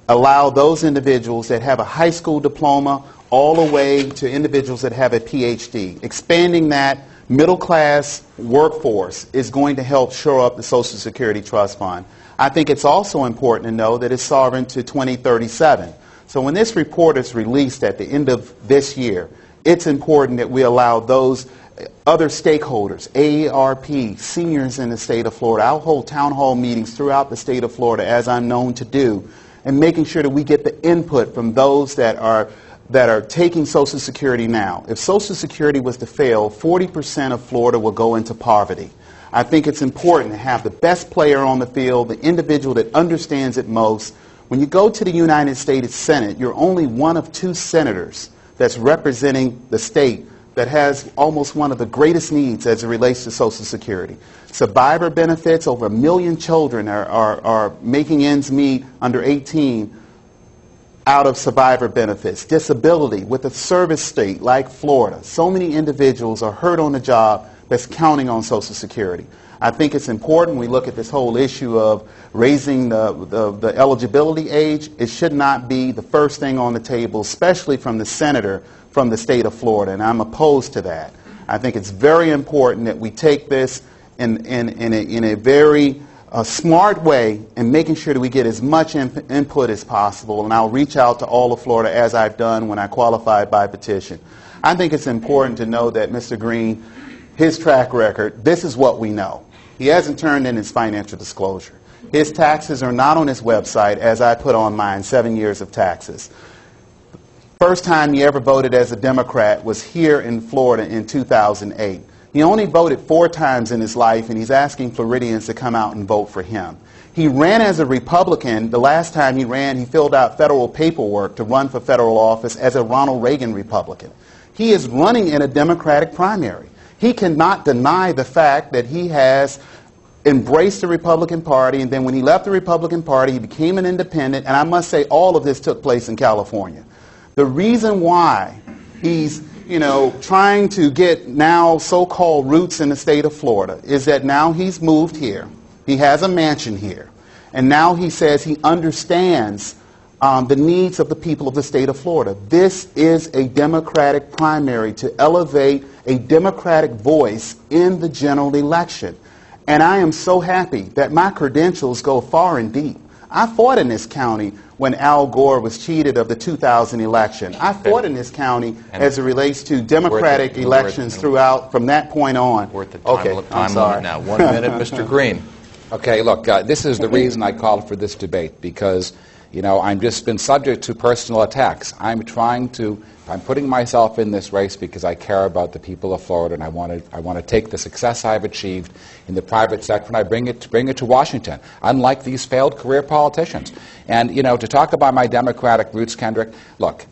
allow those individuals that have a high school diploma all the way to individuals that have a PhD. Expanding that middle-class workforce is going to help shore up the Social Security Trust Fund. I think it's also important to know that it's sovereign to 2037. So when this report is released at the end of this year, it's important that we allow those other stakeholders, AARP, seniors in the state of Florida. I'll hold town hall meetings throughout the state of Florida, as I'm known to do, and making sure that we get the input from those that are taking Social Security now. If Social Security was to fail, 40% of Florida will go into poverty. I think it's important to have the best player on the field, the individual that understands it most. When you go to the United States Senate, you're only one of 2 senators that's representing the state that has almost one of the greatest needs as it relates to Social Security. Survivor benefits, over 1 million children are making ends meet under 18 out of survivor benefits. Disability with a service state like Florida. So many individuals are hurt on the job that's counting on Social Security. I think it's important we look at this whole issue of raising the eligibility age. It should not be the first thing on the table, especially from the senator from the state of Florida, and I'm opposed to that. I think it's very important that we take this in a very smart way and making sure that we get as much input as possible, and I'll reach out to all of Florida as I've done when I qualified by petition. I think it's important to know that Mr. Greene, his track record, this is what we know. He hasn't turned in his financial disclosure. His taxes are not on his website, as I put on mine, 7 years of taxes. First time he ever voted as a Democrat was here in Florida in 2008. He only voted 4 times in his life, and he's asking Floridians to come out and vote for him. He ran as a Republican. The last time he ran, he filled out federal paperwork to run for federal office as a Ronald Reagan Republican. He is running in a Democratic primary. He cannot deny the fact that he has embraced the Republican Party, and then when he left the Republican Party, he became an independent, and I must say all of this took place in California. The reason why he's trying to get now so-called roots in the state of Florida is that now he's moved here. He has a mansion here. And now he says he understands the needs of the people of the state of Florida. This is a Democratic primary to elevate a Democratic voice in the general election. And I am so happy that my credentials go far and deep. I fought in this county when Al Gore was cheated of the 2000 election. I fought in this county as it relates to Democratic elections throughout from that point on. We're at the time limit now. 1 minute, Mr. Greene. Okay, look, this is the reason I called for this debate, because, I've just been subject to personal attacks. I'm putting myself in this race because I care about the people of Florida, and I want to take the success I've achieved in the private sector and I bring it to Washington, unlike these failed career politicians. And, to talk about my Democratic roots, Kendrick, look,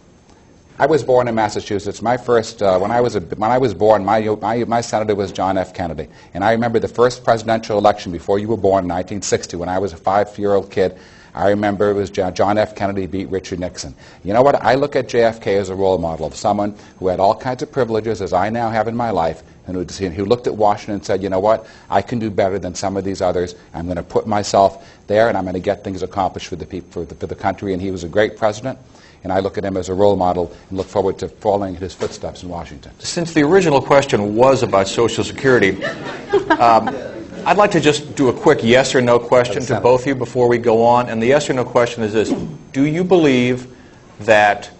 I was born in Massachusetts. My first, when I was born, my senator was John F. Kennedy. And I remember the first presidential election before you were born in 1960, when I was a 5-year-old kid. I remember it was John F. Kennedy beat Richard Nixon. You know what? I look at JFK as a role model of someone who had all kinds of privileges, as I now have in my life, and who looked at Washington and said, you know what? I can do better than some of these others. I'm going to put myself there, and I'm going to get things accomplished for the people, for the country. And he was a great president. And I look at him as a role model and look forward to following in his footsteps in Washington. Since the original question was about Social Security, I'd like to just do a quick yes or no question to both of you before we go on. And the yes or no question is this: do you believe that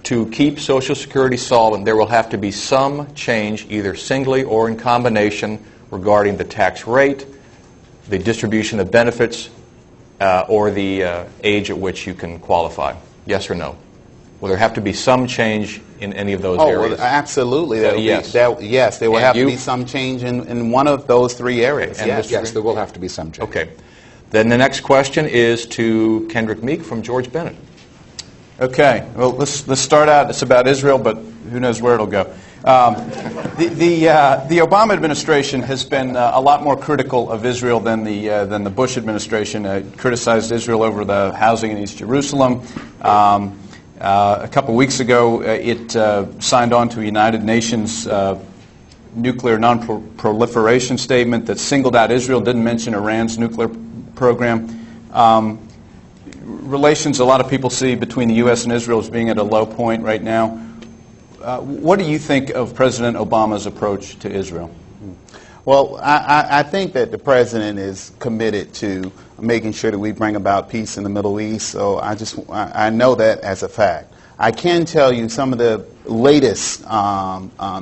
to keep Social Security solvent, there will have to be some change, either singly or in combination, regarding the tax rate, the distribution of benefits, or the age at which you can qualify? Yes or no? Will there have to be some change in any of those areas? Well, absolutely. Yes. Yes, there will have to be some change in one of those 3 areas. And yes, there will have to be some change. Okay. Then the next question is to Kendrick Meek from George Bennett. Okay. Well, let's start out. It's about Israel, but who knows where it'll go. The Obama administration has been a lot more critical of Israel than the Bush administration. Criticized Israel over the housing in East Jerusalem. A couple weeks ago, it signed on to a United Nations nuclear non-proliferation statement that singled out Israel, didn't mention Iran's nuclear program. Relations a lot of people see between the U.S. and Israel as being at a low point right now. What do you think of President Obama's approach to Israel? Well, I think that the president is committed to making sure that we bring about peace in the Middle East, so I know that as a fact. I can tell you some of the latest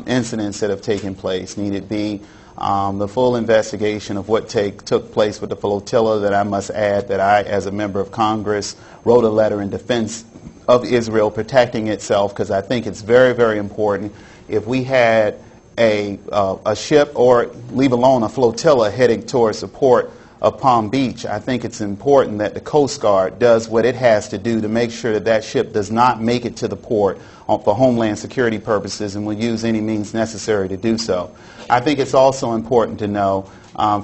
incidents that have taken place needed be the full investigation of what took place with the flotilla, that I must add that I, as a member of Congress, wrote a letter in defense of Israel protecting itself, because I think it's very, very important. If we had a ship, or leave alone a flotilla, heading towards the port of Palm Beach, I think it's important that the Coast Guard does what it has to do to make sure that that ship does not make it to the port for homeland security purposes, and will use any means necessary to do so. I think it's also important to know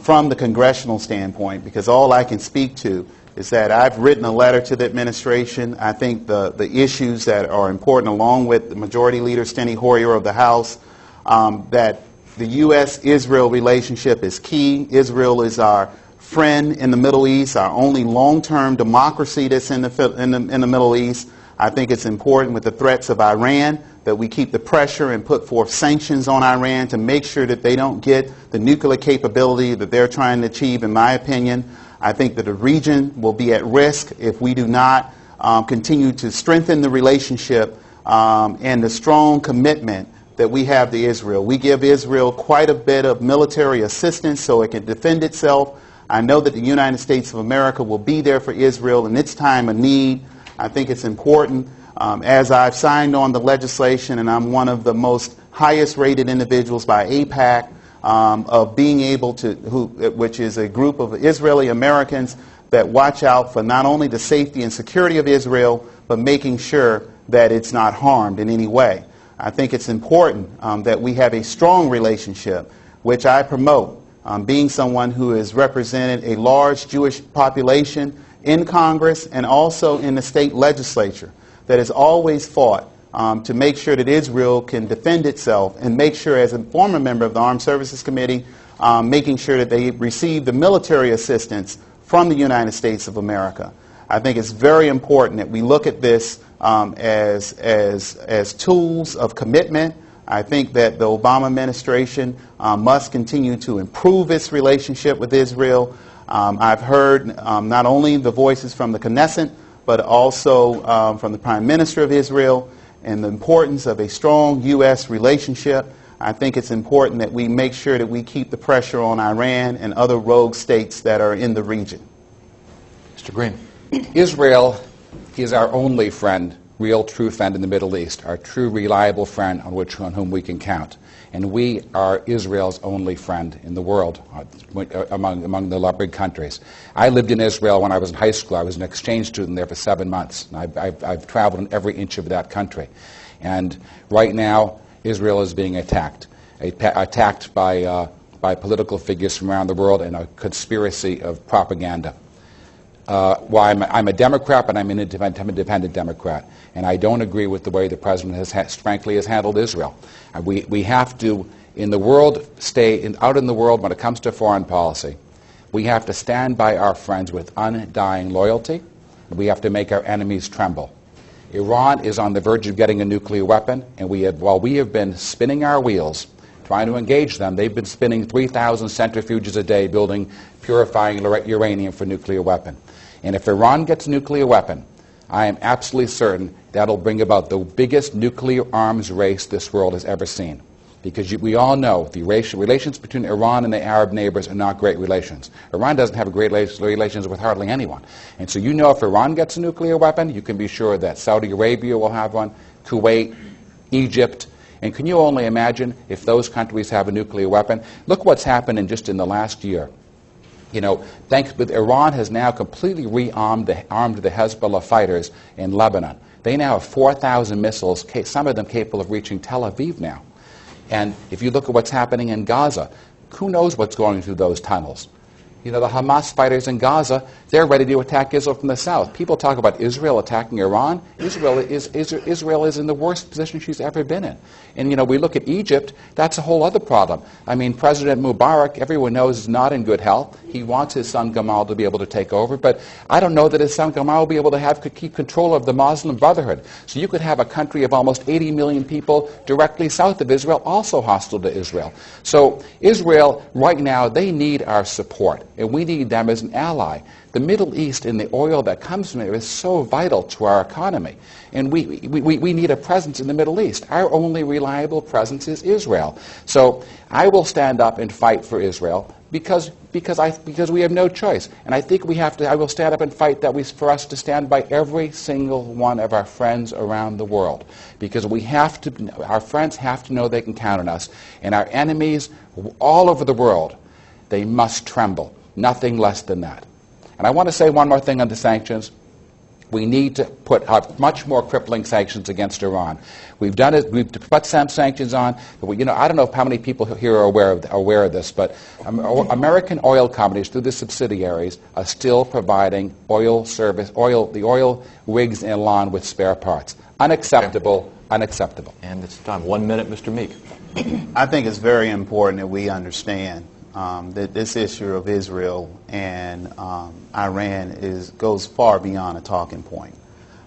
from the congressional standpoint, because all I can speak to is that I've written a letter to the administration. I think the issues that are important, along with the Majority Leader Steny Hoyer of the House, that the U.S.-Israel relationship is key. Israel is our friend in the Middle East, our only long-term democracy that's in the Middle East. I think it's important, with the threats of Iran, that we keep the pressure and put forth sanctions on Iran to make sure that they don't get the nuclear capability that they're trying to achieve, in my opinion. I think that the region will be at risk if we do not continue to strengthen the relationship and the strong commitment that we have to Israel. We give Israel quite a bit of military assistance so it can defend itself. I know that the United States of America will be there for Israel in its time of need. I think it's important, as I've signed on the legislation, and I'm one of the most highest rated individuals by AIPAC, of being able to, which is a group of Israeli Americans that watch out for not only the safety and security of Israel, but making sure that it's not harmed in any way. I think it's important that we have a strong relationship, which I promote, being someone who has represented a large Jewish population in Congress and also in the state legislature, that has always fought to make sure that Israel can defend itself, and make sure, as a former member of the Armed Services Committee, making sure that they receive the military assistance from the United States of America. I think it's very important that we look at this as tools of commitment. I think that the Obama administration must continue to improve its relationship with Israel. I've heard not only the voices from the Knesset, but also from the Prime Minister of Israel, and the importance of a strong U.S. relationship. I think it's important that we make sure that we keep the pressure on Iran and other rogue states that are in the region. Mr. Greene. Israel is our only friend, real true friend in the Middle East, our true reliable friend on whom we can count. And we are Israel's only friend in the world among the big countries. I lived in Israel when I was in high school. I was an exchange student there for 7 months. And I've traveled in every inch of that country. And right now, Israel is being attacked by political figures from around the world and a conspiracy of propaganda. I'm a Democrat, but I'm an independent Democrat, and I don't agree with the way the president frankly has handled Israel. We have to, in the world, out in the world when it comes to foreign policy. We have to stand by our friends with undying loyalty. We have to make our enemies tremble. Iran is on the verge of getting a nuclear weapon, and while we have been spinning our wheels trying to engage them, they've been spinning 3,000 centrifuges a day purifying uranium for nuclear weapon. And if Iran gets a nuclear weapon, I am absolutely certain that'll bring about the biggest nuclear arms race this world has ever seen. Because we all know the relations between Iran and the Arab neighbors are not great relations. Iran doesn't have great relations with hardly anyone. And so you know if Iran gets a nuclear weapon, you can be sure that Saudi Arabia will have one, Kuwait, Egypt. And can you only imagine if those countries have a nuclear weapon? Look what's happened just in the last year. You know, Iran has now completely armed the Hezbollah fighters in Lebanon. They now have 4,000 missiles, some of them capable of reaching Tel Aviv now. And if you look at what's happening in Gaza, who knows what's going through those tunnels? You know, the Hamas fighters in Gaza, they're ready to attack Israel from the south. People talk about Israel attacking Iran. Israel is in the worst position she's ever been in. And, you know, we look at Egypt, that's a whole other problem. I mean, President Mubarak, everyone knows, is not in good health. He wants his son Gamal to be able to take over, but I don't know that his son Gamal will be able to keep control of the Muslim Brotherhood. So you could have a country of almost 80 million people directly south of Israel also hostile to Israel. So Israel, right now, they need our support, and we need them as an ally. The Middle East and the oil that comes from it is so vital to our economy. And we need a presence in the Middle East. Our only reliable presence is Israel. So I will stand up and fight for Israel because we have no choice. And I think I will stand up and fight for us to stand by every single one of our friends around the world. Because our friends have to know they can count on us. And our enemies all over the world, they must tremble. Nothing less than that. And I want to say one more thing on the sanctions. We need to put out much more crippling sanctions against Iran. We've done it. We've put some sanctions on. But I don't know how many people here are aware of this, but American oil companies, through the subsidiaries, are still providing the oil rigs in Iran with spare parts. Unacceptable. Unacceptable. And it's time. 1 minute, Mr. Meek. I think it's very important that we understand that this issue of Israel and Iran goes far beyond a talking point.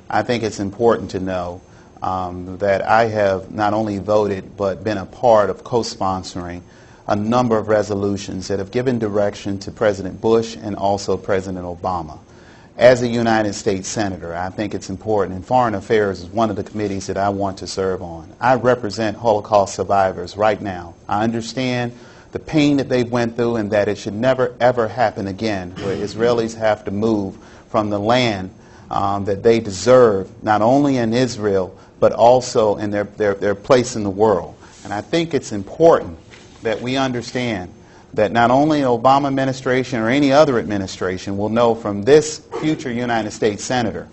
I think it's important to know that I have not only voted but been a part of co-sponsoring a number of resolutions that have given direction to President Bush and also President Obama. As a United States Senator, I think it's important, and Foreign Affairs is one of the committees that I want to serve on. I represent Holocaust survivors right now. I understand the pain that they went through, and that it should never, ever happen again, where Israelis have to move from the land that they deserve, not only in Israel, but also in their place in the world. And I think it's important that we understand that not only the Obama administration or any other administration will know from this future United States Senator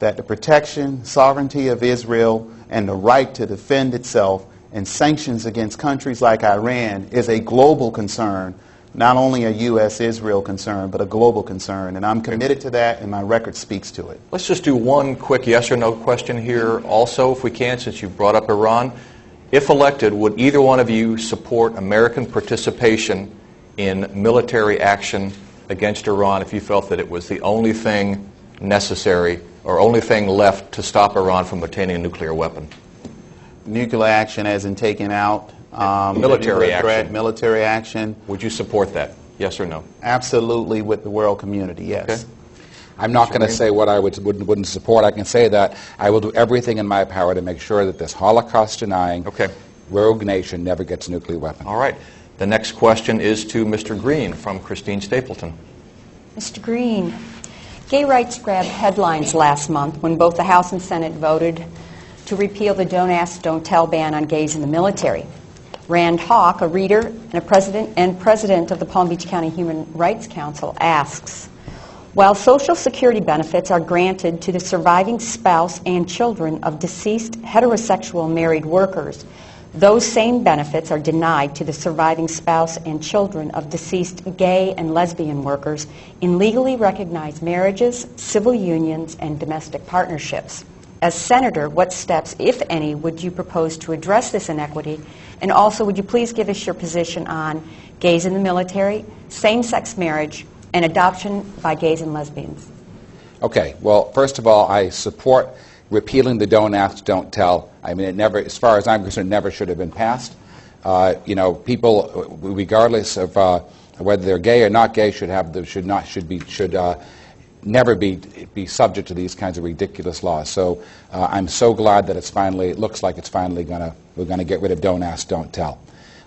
that the protection, sovereignty of Israel, and the right to defend itself and sanctions against countries like Iran is a global concern, not only a U.S.-Israel concern, but a global concern. And I'm committed to that, and my record speaks to it. Let's just do one quick yes or no question here also, if we can, since you brought up Iran. If elected, would either one of you support American participation in military action against Iran if you felt that it was the only thing necessary or only thing left to stop Iran from obtaining a nuclear weapon? Nuclear action as in taking out military action. Threat, military action. Would you support that? Yes or no? Absolutely, with the world community, yes. Okay. I'm not going to say what I wouldn't support. I can say that I will do everything in my power to make sure that this Holocaust-denying rogue nation never gets a nuclear weapon. All right. The next question is to Mr. Greene from Christine Stapleton. Mr. Greene, gay rights grabbed headlines last month when both the House and Senate voted to repeal the Don't Ask, Don't Tell ban on gays in the military. Rand Hawk, a reader and president of the Palm Beach County Human Rights Council, asks, while Social Security benefits are granted to the surviving spouse and children of deceased heterosexual married workers, those same benefits are denied to the surviving spouse and children of deceased gay and lesbian workers in legally recognized marriages, civil unions, and domestic partnerships. As Senator, what steps, if any, would you propose to address this inequity? And also, would you please give us your position on gays in the military, same-sex marriage, and adoption by gays and lesbians? Okay. Well, first of all, I support repealing the Don't Ask, Don't Tell. I mean, it never, as far as I'm concerned, never should have been passed. You know, people, regardless of whether they're gay or not gay, should never be subject to these kinds of ridiculous laws. So I'm so glad that it looks like it's finally we're gonna get rid of Don't Ask, Don't Tell.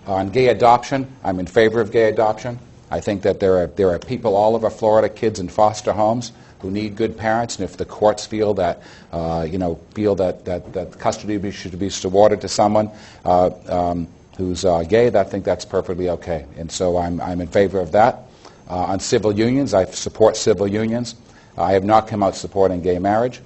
On gay adoption, I'm in favor of gay adoption. I think that there are people all over Florida, kids in foster homes, who need good parents, and if the courts feel that that custody should be awarded to someone who's gay, I think that's perfectly okay. And so I'm in favor of that. On civil unions, I support civil unions. I have not come out supporting gay marriage.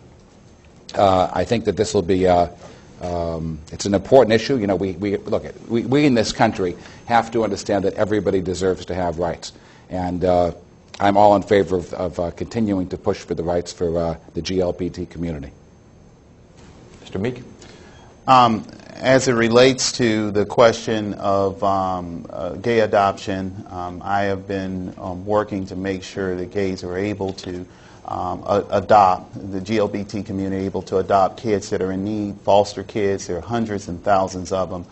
I think that this will be it's an important issue. You know, we in this country have to understand that everybody deserves to have rights, and I'm all in favor of continuing to push for the rights for the GLBT community. Mr. Meek? As it relates to the question of gay adoption, I have been working to make sure that gays are able to adopt, the GLBT community able to adopt kids that are in need, foster kids. There are hundreds and thousands of them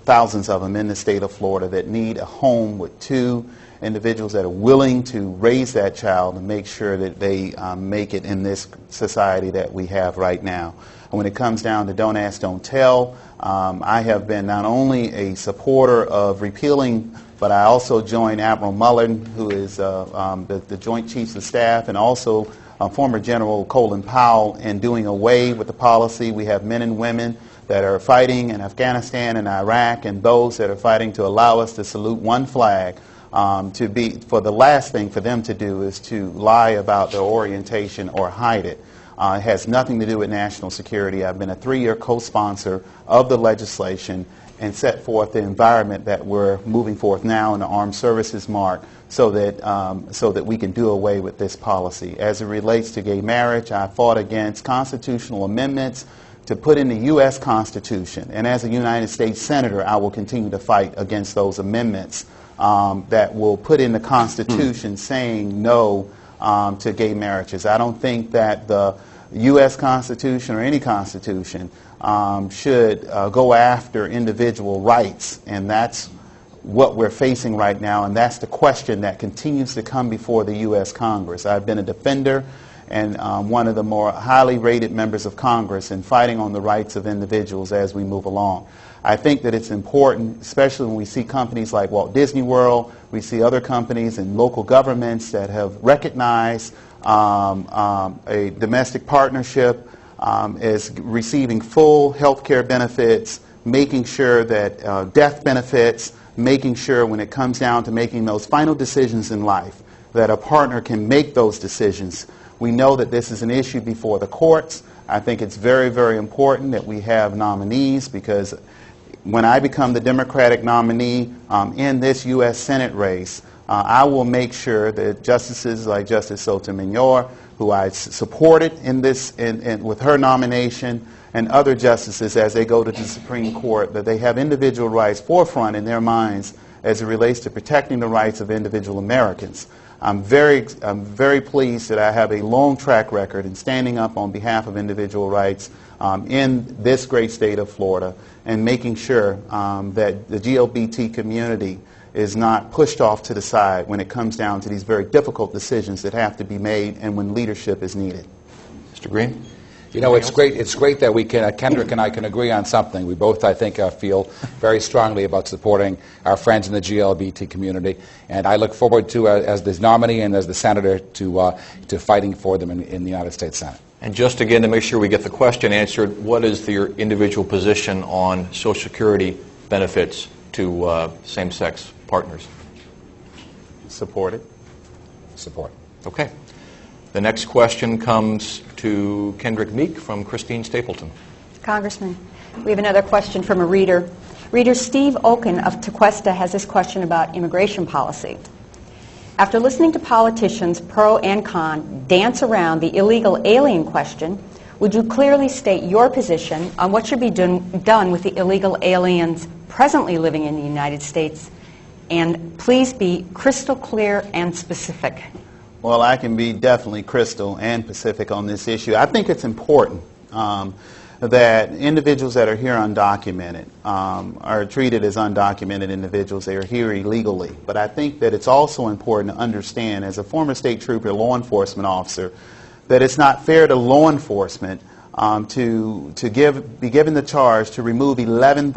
thousands of them in the state of Florida that need a home with two individuals that are willing to raise that child and make sure that they make it in this society that we have right now. And when it comes down to Don't Ask, Don't Tell, I have been not only a supporter of repealing, but I also joined Admiral Mullen, who is the Joint Chiefs of Staff, and also former General Colin Powell, in doing away with the policy. We have men and women that are fighting in Afghanistan and Iraq, and those that are fighting to allow us to salute one flag. For the last thing for them to do is to lie about their orientation or hide it. It has nothing to do with national security. I've been a 3-year co-sponsor of the legislation and set forth the environment that we're moving forth now in the Armed Services Mark so that we can do away with this policy. As it relates to gay marriage, I fought against constitutional amendments to put in the U.S. Constitution. And as a United States Senator, I will continue to fight against those amendments that will put in the Constitution saying no to gay marriages. I don't think that the U.S. Constitution or any Constitution should go after individual rights, and that's what we're facing right now, and that's the question that continues to come before the U.S. Congress. I've been a defender and one of the more highly rated members of Congress in fighting on the rights of individuals as we move along. I think that it's important, especially when we see companies like Walt Disney World, we see other companies and local governments that have recognized a domestic partnership as receiving full health care benefits making sure that death benefits, making sure when it comes down to making those final decisions in life, that a partner can make those decisions. We know that this is an issue before the courts. I think it's very, very important that we have nominees, because when I become the Democratic nominee in this U.S. Senate race, I will make sure that justices like Justice Sotomayor, who I supported in this, with her nomination, and other justices as they go to the Supreme Court, that they have individual rights forefront in their minds as it relates to protecting the rights of individual Americans. I'm very pleased that I have a long track record in standing up on behalf of individual rights in this great state of Florida, and making sure that the GLBT community is not pushed off to the side when it comes down to these very difficult decisions that have to be made and when leadership is needed. Mr. Greene? You know, it's great that we can, Kendrick and I can agree on something. We both, I think, feel very strongly about supporting our friends in the GLBT community, and I look forward to, as the nominee and as the senator, to fighting for them in the United States Senate. And just again, to make sure we get the question answered, what is your individual position on Social Security benefits to same-sex partners? Support it. Support. Okay. The next question comes to Kendrick Meek from Christine Stapleton. Congressman, we have another question from a reader. Reader Steve Oken of Tequesta has this question about immigration policy. After listening to politicians, pro and con, dance around the illegal alien question, would you clearly state your position on what should be done with the illegal aliens presently living in the United States? And please be crystal clear and specific. Well, I can be definitely crystal and specific on this issue. I think it's important that individuals that are here undocumented are treated as undocumented individuals. They are here illegally. But I think that it's also important to understand, as a former state trooper, law enforcement officer, that it's not fair to law enforcement to be given the charge to remove 11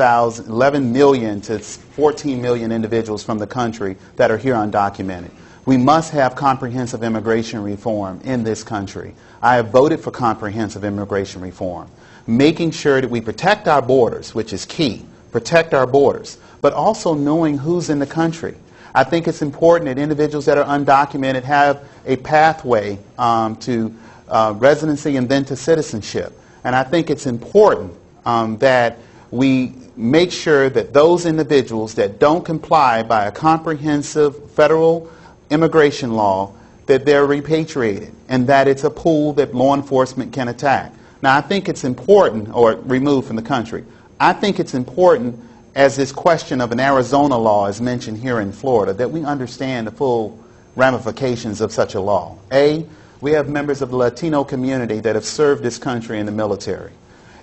million to 14 million individuals from the country that are here undocumented. We must have comprehensive immigration reform in this country. I have voted for comprehensive immigration reform, making sure that we protect our borders, which is key, protect our borders, but also knowing who's in the country. I think it's important that individuals that are undocumented have a pathway to residency and then to citizenship. And I think it's important that we make sure that those individuals that don't comply by a comprehensive federal immigration law, that they're repatriated, and that it's a pool that law enforcement can attack. Now, I think it's important, or removed from the country. I think it's important, as this question of an Arizona law is mentioned here in Florida, that we understand the full ramifications of such a law. A, we have members of the Latino community that have served this country in the military.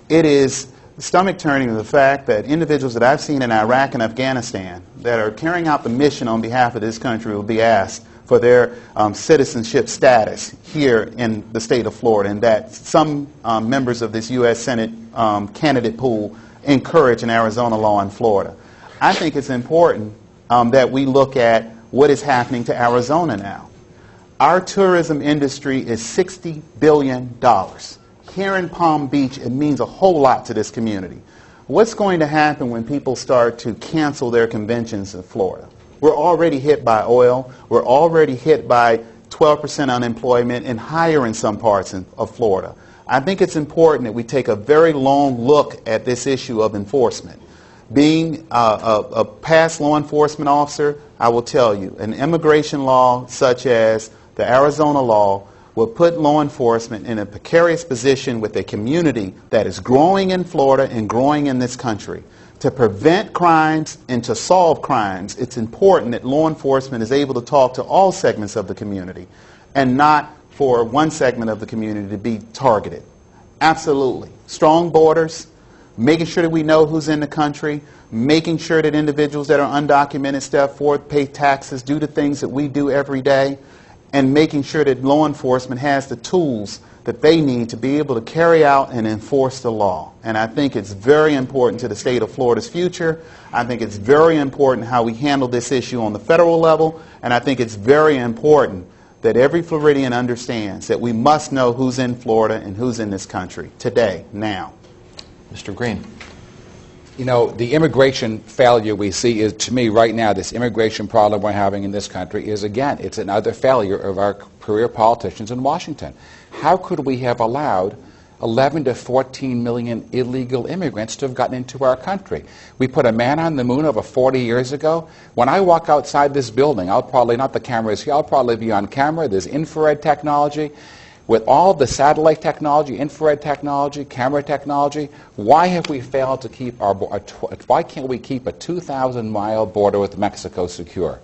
It is stomach-turning to the fact that individuals that I've seen in Iraq and Afghanistan that are carrying out the mission on behalf of this country will be asked for their citizenship status here in the state of Florida, and that some members of this U.S. Senate candidate pool encourage an Arizona law in Florida. I think it's important that we look at what is happening to Arizona now. Our tourism industry is $60 billion. Here in Palm Beach, it means a whole lot to this community. What's going to happen when people start to cancel their conventions in Florida? We're already hit by oil. We're already hit by 12% unemployment and higher in some parts of Florida. I think it's important that we take a very long look at this issue of enforcement. Being a past law enforcement officer, I will tell you, an immigration law such as the Arizona law will put law enforcement in a precarious position with a community that is growing in Florida and growing in this country. To prevent crimes and to solve crimes, it's important that law enforcement is able to talk to all segments of the community and not for one segment of the community to be targeted. Absolutely. Strong borders, making sure that we know who's in the country, making sure that individuals that are undocumented step forward, pay taxes, do the things that we do every day, and making sure that law enforcement has the tools that they need to be able to carry out and enforce the law. And I think it's very important to the state of Florida's future. I think it's very important how we handle this issue on the federal level. And I think it's very important that every Floridian understands that we must know who's in Florida and who's in this country today, now. Mr. Greene. You know, the immigration failure we see is, to me, right now, this immigration problem we're having in this country is, again, it's another failure of our career politicians in Washington. How could we have allowed 11 to 14 million illegal immigrants to have gotten into our country? We put a man on the moon over 40 years ago. When I walk outside this building, I'll probably, not the cameras here, I'll probably be on camera. There's infrared technology. With all the satellite technology, infrared technology, camera technology, why have we failed to keep why can't we keep a 2,000-mile border with Mexico secure?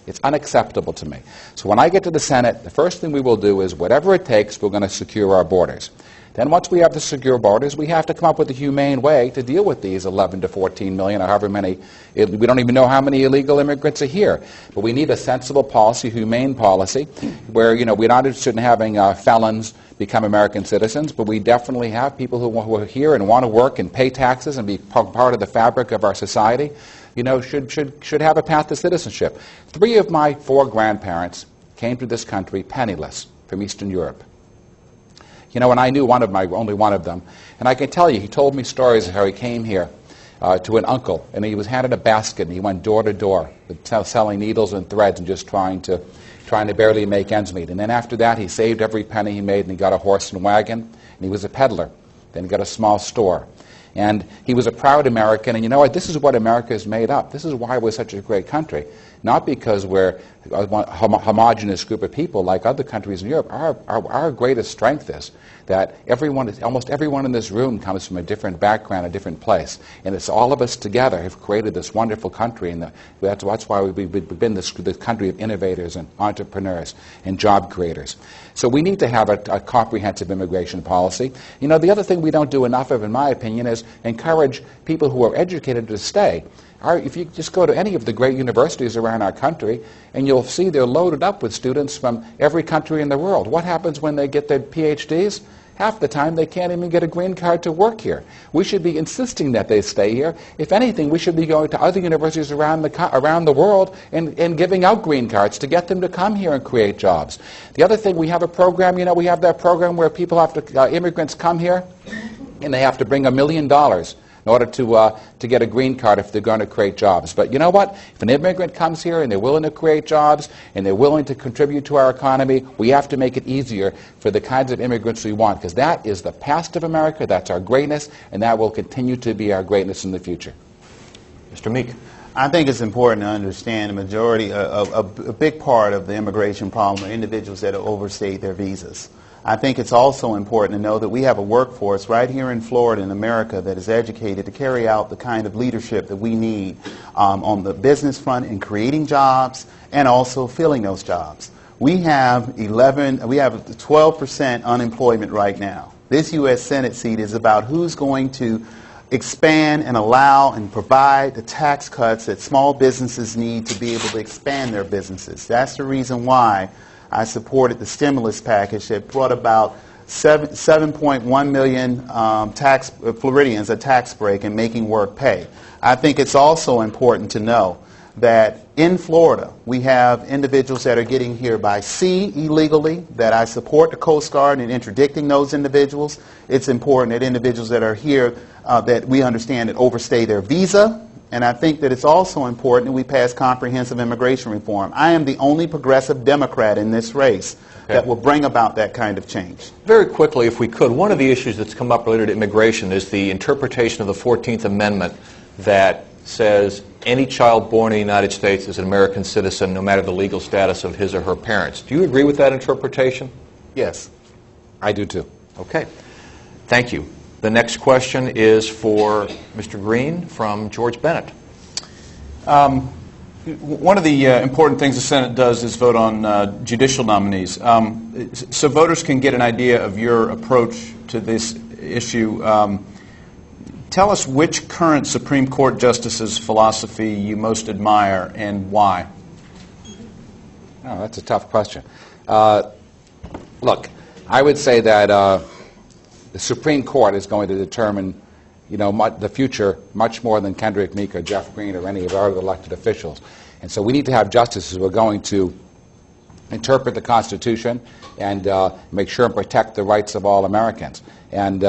It's unacceptable to me. So when I get to the Senate, the first thing we will do is whatever it takes, we're going to secure our borders. Then once we have the secure borders, we have to come up with a humane way to deal with these 11 to 14 million, or however many. We don't even know how many illegal immigrants are here. But we need a sensible policy, humane policy, where, you know, we're not interested in having felons become American citizens, but we definitely have people who are here and want to work and pay taxes and be part of the fabric of our society, you know, should have a path to citizenship. 3 of my 4 grandparents came to this country penniless from Eastern Europe. You know, and I knew only one of them. And I can tell you, he told me stories of how he came here to an uncle, and he was handed a basket, and he went door to door selling needles and threads and just trying to barely make ends meet. And then after that, he saved every penny he made, and he got a horse and wagon, and he was a peddler. Then he got a small store. And he was a proud American, and you know what? This is what America is made up. This is why we're such a great country. Not because we're a homogenous group of people like other countries in Europe. Our greatest strength is that almost everyone in this room comes from a different background, a different place. And it's all of us together have created this wonderful country, and that's why we've been the country of innovators and entrepreneurs and job creators. So we need to have a comprehensive immigration policy. You know, the other thing we don't do enough of, in my opinion, is encourage people who are educated to stay. If you just go to any of the great universities around our country, and you'll see they're loaded up with students from every country in the world. What happens when they get their PhDs? Half the time they can't even get a green card to work here. We should be insisting that they stay here. If anything, we should be going to other universities around the world and giving out green cards to get them to come here and create jobs. The other thing, we have a program, you know, we have that program where people have to, immigrants come here, and they have to bring $1 million in order to get a green card if they're going to create jobs. But you know what? If an immigrant comes here and they're willing to create jobs and they're willing to contribute to our economy, we have to make it easier for the kinds of immigrants we want, because that is the past of America, that's our greatness, and that will continue to be our greatness in the future. Mr. Meek. I think it's important to understand a big part of the immigration problem are individuals that have overstayed their visas. I think it's also important to know that we have a workforce right here in Florida in America that is educated to carry out the kind of leadership that we need on the business front in creating jobs and also filling those jobs. We have 12% unemployment right now. This U.S. Senate seat is about who's going to expand and allow and provide the tax cuts that small businesses need to be able to expand their businesses. That's the reason why I supported the stimulus package that brought about 7.1 million Floridians a tax break and making work pay. I think it's also important to know that in Florida we have individuals that are getting here by sea illegally, that I support the Coast Guard in interdicting those individuals. It's important that individuals that are here that we understand that overstay their visa. And I think that it's also important that we pass comprehensive immigration reform. I am the only progressive Democrat in this race that will bring about that kind of change. Very quickly, if we could, one of the issues that's come up related to immigration is the interpretation of the 14th Amendment that says any child born in the United States is an American citizen no matter the legal status of his or her parents. Do you agree with that interpretation? Yes, I do too. Okay. Thank you. The next question is for Mr. Greene from George Bennett. One of the important things the Senate does is vote on judicial nominees. So voters can get an idea of your approach to this issue. Tell us which current Supreme Court justice's philosophy you most admire and why. Oh, that's a tough question. Look, I would say that the Supreme Court is going to determine, you know, the future much more than Kendrick, Meek, or Jeff Greene, or any of our other elected officials. And so we need to have justices who are going to interpret the Constitution and make sure and protect the rights of all Americans. And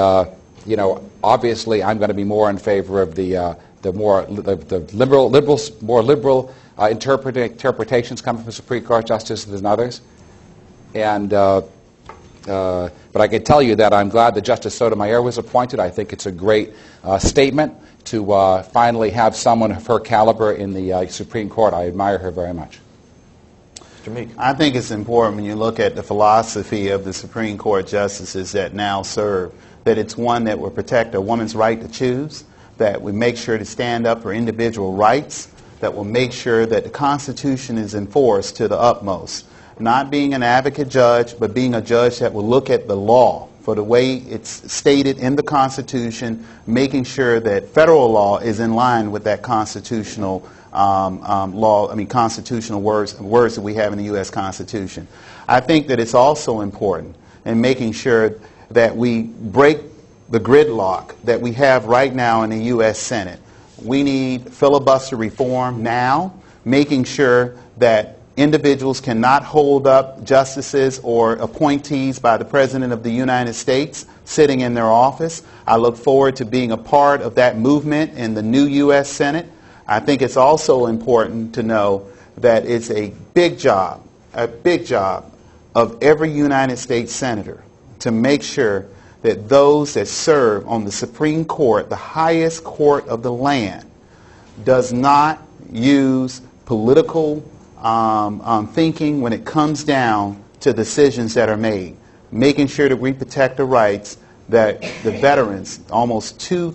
you know, obviously, I'm going to be more in favor of the the more liberal interpretations come from Supreme Court justices than others. And but I can tell you that I'm glad that Justice Sotomayor was appointed. I think it's a great statement to finally have someone of her caliber in the Supreme Court. I admire her very much. Mr. Meek. I think it's important when you look at the philosophy of the Supreme Court justices that now serve, that it's one that will protect a woman's right to choose, that we make sure to stand up for individual rights, that will make sure that the Constitution is enforced to the utmost. Not being an advocate judge, but being a judge that will look at the law for the way it's stated in the Constitution, making sure that federal law is in line with that constitutional constitutional words that we have in the U.S. Constitution. I think that it's also important in making sure that we break the gridlock that we have right now in the U.S. Senate. We need filibuster reform now, making sure that individuals cannot hold up justices or appointees by the President of the United States sitting in their office. I look forward to being a part of that movement in the new U.S. Senate. I think it's also important to know that it's a big job of every United States senator to make sure that those that serve on the Supreme Court, the highest court of the land, does not use political thinking when it comes down to decisions that are made, making sure that we protect the rights that the veterans, almost 2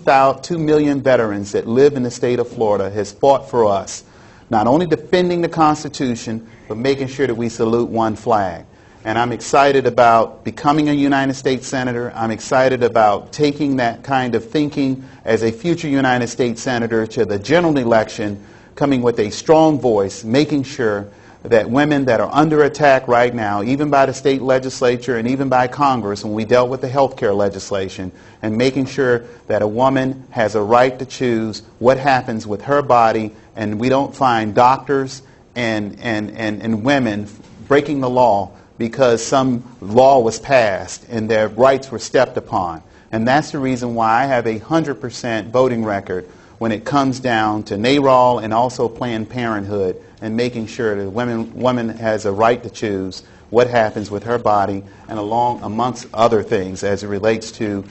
million veterans that live in the state of Florida, has fought for us, not only defending the Constitution, but making sure that we salute one flag. And I'm excited about becoming a United States Senator. I'm excited about taking that kind of thinking as a future United States Senator to the general election, coming with a strong voice, making sure that women that are under attack right now, even by the state legislature and even by Congress when we dealt with the health care legislation, and making sure that a woman has a right to choose what happens with her body, and we don't find doctors and women breaking the law because some law was passed and their rights were stepped upon. And that's the reason why I have a 100% voting record when it comes down to NARAL and also Planned Parenthood, and making sure that woman has a right to choose what happens with her body, and amongst other things as it relates to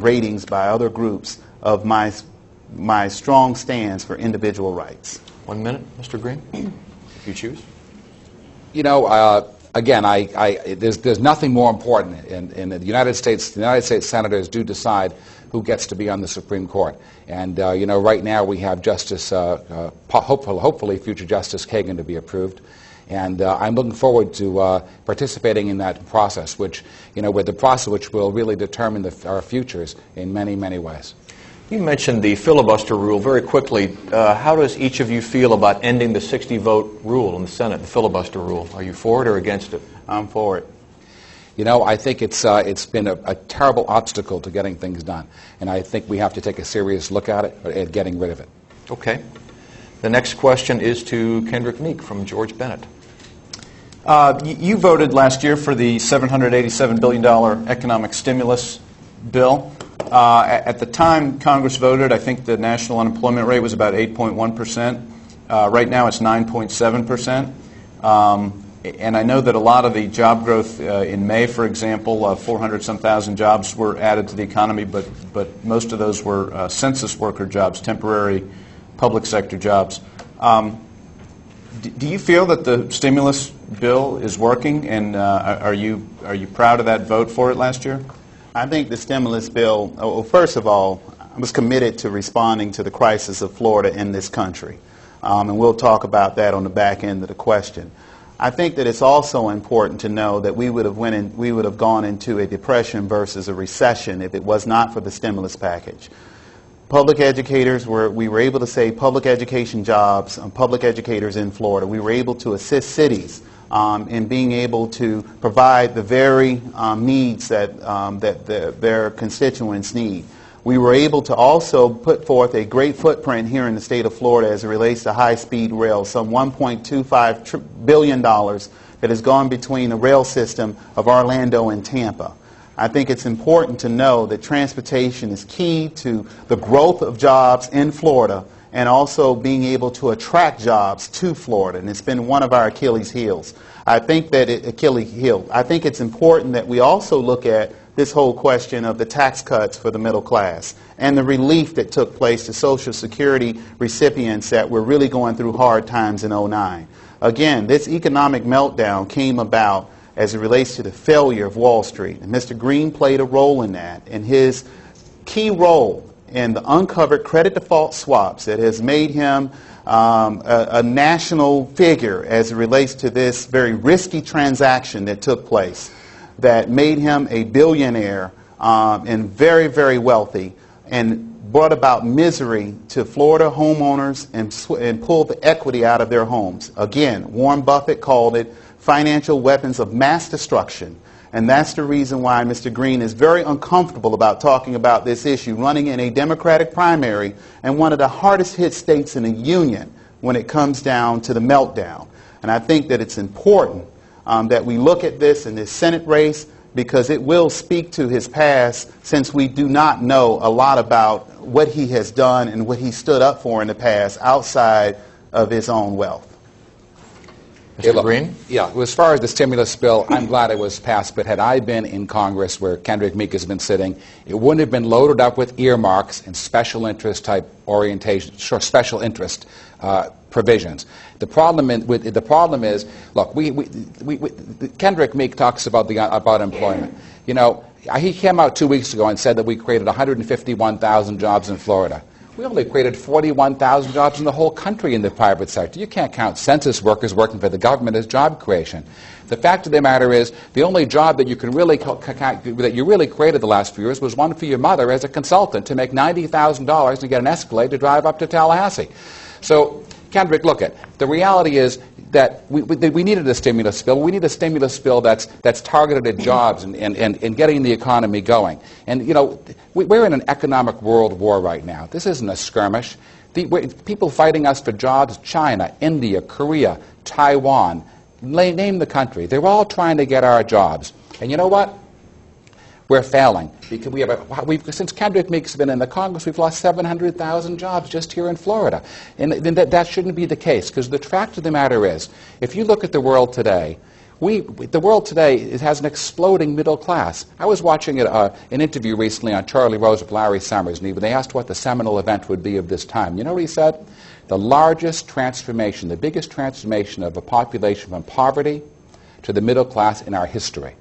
ratings by other groups of my strong stance for individual rights. 1 minute, Mr. Greene, if you choose. You know, again, there's nothing more important in the United States. The United States senators do decide who gets to be on the Supreme Court. And, you know, right now we have Justice, hopefully future Justice Kagan to be approved. And I'm looking forward to participating in that process, which, you know, with the process which will really determine our futures in many, many ways. You mentioned the filibuster rule very quickly. How does each of you feel about ending the 60-vote rule in the Senate, the filibuster rule? Are you for it or against it? I'm for it. You know, I think it's been a terrible obstacle to getting things done, and I think we have to take a serious look at it, at getting rid of it. Okay. The next question is to Kendrick Meek from George Bennett. You voted last year for the $787 billion economic stimulus bill. At the time Congress voted, I think the national unemployment rate was about 8.1%. Right now it's 9.7%. And I know that a lot of the job growth in May, for example, 400-some thousand jobs were added to the economy, but most of those were census worker jobs, temporary public sector jobs. Do you feel that the stimulus bill is working, and are you proud of that vote for it last year? I think the stimulus bill, well, first of all, I was committed to responding to the crisis of Florida in this country. And we'll talk about that on the back end of the question. I think that it's also important to know that we would have gone into a depression versus a recession if it was not for the stimulus package. Public educators we were able to save public education jobs and public educators in Florida. We were able to assist cities in being able to provide the very needs that their constituents need. We were able to also put forth a great footprint here in the state of Florida as it relates to high-speed rail, some $1.25 billion that has gone between the rail system of Orlando and Tampa. I think it's important to know that transportation is key to the growth of jobs in Florida and also being able to attract jobs to Florida, and it's been one of our Achilles heels. I think it's important that we also look at this whole question of the tax cuts for the middle class and the relief that took place to Social Security recipients that were really going through hard times in '09. Again, this economic meltdown came about as it relates to the failure of Wall Street, and Mr. Greene played a role in that, and his key role in the uncovered credit default swaps that has made him a national figure as it relates to this very risky transaction that took place that made him a billionaire and very, very wealthy, and brought about misery to Florida homeowners and pulled the equity out of their homes. Again, Warren Buffett called it financial weapons of mass destruction. And that's the reason why Mr. Greene is very uncomfortable about talking about this issue, running in a Democratic primary in one of the hardest hit states in the union when it comes down to the meltdown. And I think that it's important that we look at this in this Senate race, because it will speak to his past, since we do not know a lot about what he has done and what he stood up for in the past outside of his own wealth. Mr. Greene? Yeah, as far as the stimulus bill, I'm glad it was passed, but had I been in Congress where Kendrick Meek has been sitting, it wouldn't have been loaded up with earmarks and special interest type orientation, special interest provisions. The problem is, look, Kendrick Meek talks about about employment. You know, he came out 2 weeks ago and said that we created 151,000 jobs in Florida. We only created 41,000 jobs in the whole country in the private sector. You can't count census workers working for the government as job creation. The fact of the matter is, the only job that you really created the last few years was one for your mother as a consultant to make $90,000 and get an Escalade to drive up to Tallahassee. So, Kendrick, look at the reality is that we needed a stimulus bill. We need a stimulus bill that's targeted at jobs and getting the economy going. And, you know, we're in an economic world war right now. This isn't a skirmish. People fighting us for jobs, China, India, Korea, Taiwan, name the country. They're all trying to get our jobs. And you know what? We're failing. Because since Kendrick Meek's been in the Congress, we've lost 700,000 jobs just here in Florida. And that shouldn't be the case, because the fact of the matter is, if you look at the world today, the world today has an exploding middle class. I was watching an interview recently on Charlie Rose with Larry Summers, and they asked what the seminal event would be of this time. You know what he said? The largest transformation, the biggest transformation of a population from poverty to the middle class in our history.